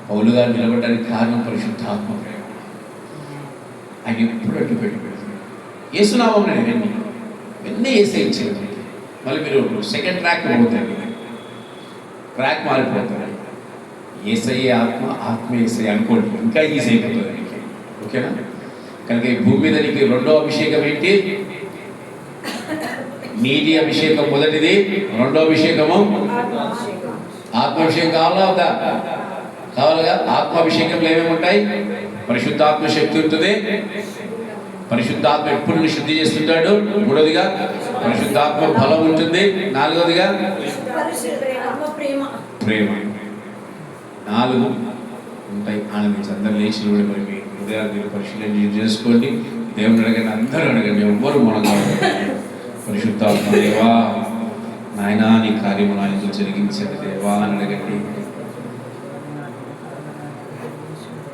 పౌలుగా నిలబడడానికి కారణం పరిశుద్ధాత్మ ప్రేమ. ఆయన ఎప్పుడు అడ్డు పెట్టుకుంటారు. యేసునామం ఇవన్నీ యేసే ఇచ్చేది. మళ్ళీ మీరు సెకండ్ ట్రాక్ పోతారు, ట్రాక్ మారిపోతారు. యేసయ్యే ఆత్మ, ఆత్మ యేసయ్య అనుకోండి, ఇంకా ఈజీ అయిపోతుంది నీకు. ఓకేనా? కనుక ఈ భూమి మీద నీకు రెండో అభిషేకం ఏంటి? నీటి అభిషేకం మొదటిది. రెండో అభిషేకము ఆత్మాభిషేకం కావాలా వద్దా? కావాలిగా. ఆత్మాభిషేకంలో ఏమేమి ఉంటాయి? పరిశుద్ధాత్మ శక్తి ఉంటుంది. పరిశుద్ధాత్మ ఎప్పుడు నిన్ను శుద్ధి చేస్తుంటాడు. మూడవదిగా పరిశుద్ధాత్మ బలం ఉంటుంది. నాలుగవదిగా ప్రేమ. 4 ఉంటాయి. ఆనందించి అందరూ లేచి కూడా మరి మీ హృదయాన్ని పరిశీలన చేసుకోండి. దేవుని అడగండి, అందరూ అడగండి, ఎవ్వరు మనం పరిశుద్ధాత్మ దేవా నాయనా నీ కార్యము నాయకులు జరిగించండి దేవా అని అడగండి.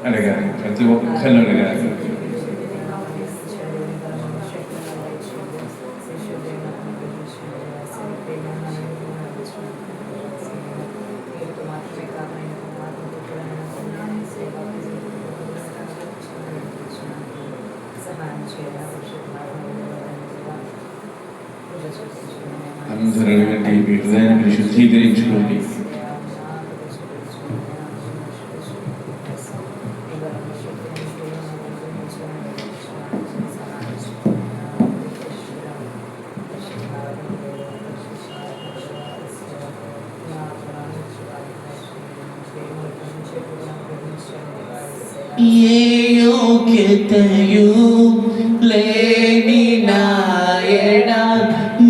అడగాలి, ప్రతి ఒక్కరు అడగాలి. అందరూ అడగండి, మీ హృదయాన్ని శుద్ధీకరించుకోండి. ఏ యోగ్యతయు లేని నాయన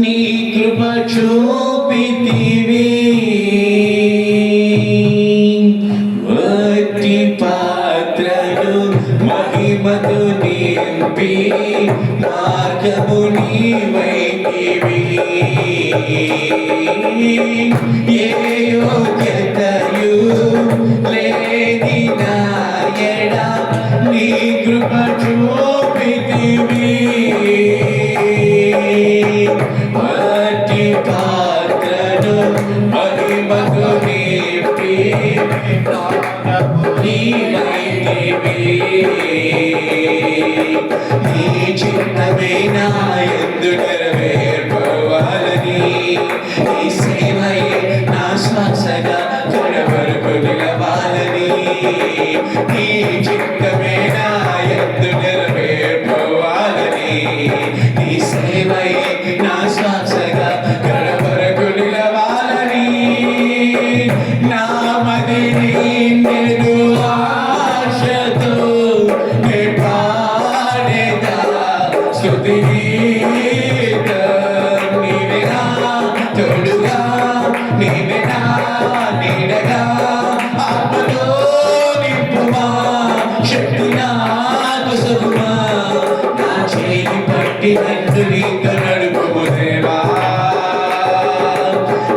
నీ కృప చూపితివి, వట్టి పాత్రను మహిమతో నింపి మార్గము నీవైతివి. ఏ యోగ్యతయు లేని నాయన నీ కృప చూపితివి, వట్టి పాత్రను మహిమతో నింపి నీవైతివి. నీ చిత్తమే నా యందు నెరవేర్పవాలని, నీ సేవయే నా శ్వాసగా కడవరకు నిలవాలని, నీ చిత్తమే నా యందు నెరవేర్పవాలని, నీ సేవయే నా శ్వాసగా కడవరకు నిలవాలని, నా మది నిండెను ఆశతో నే పాడేదా స్తుతి గీతం. నీవేనా తోడుగా, నీవేనా నీడగా, ఆత్మలో నింపుమా, శక్తి నాకు సగుమా, నా చేయి పట్టి నన్ను నీతో నడుపుము దేవా.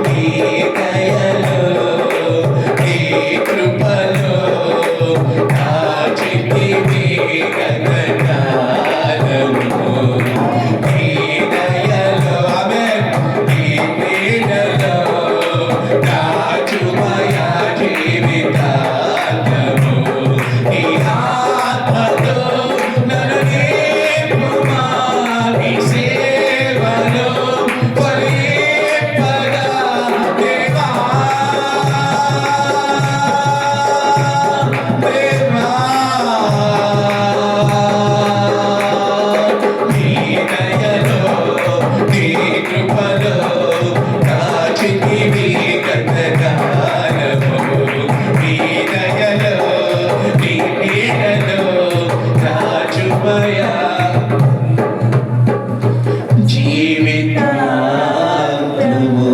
నీ దయలో నీ కృపలో దాచితివి గతకాలము. నీ దయలో ఆమేన్, నీ నీడలో దాచుమయా జీవితాంతము. నీ ఆత్మతో నన్ను నింపుమా, నీ సేవలో ఫలింపగా దేవా. దేవా నీ దయలో నీ కృపలో దాచితివి గతకాలము. నీ దయలో నీ నీడలో దాచుమయా జీవితాంతము.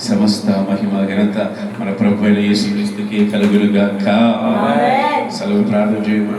సమస్త మహిమ ఘనత మన ప్రభువైన యేసుక్రీస్తుకే కలుగునుగాక. సెలవు ప్రార్థన చేయమా.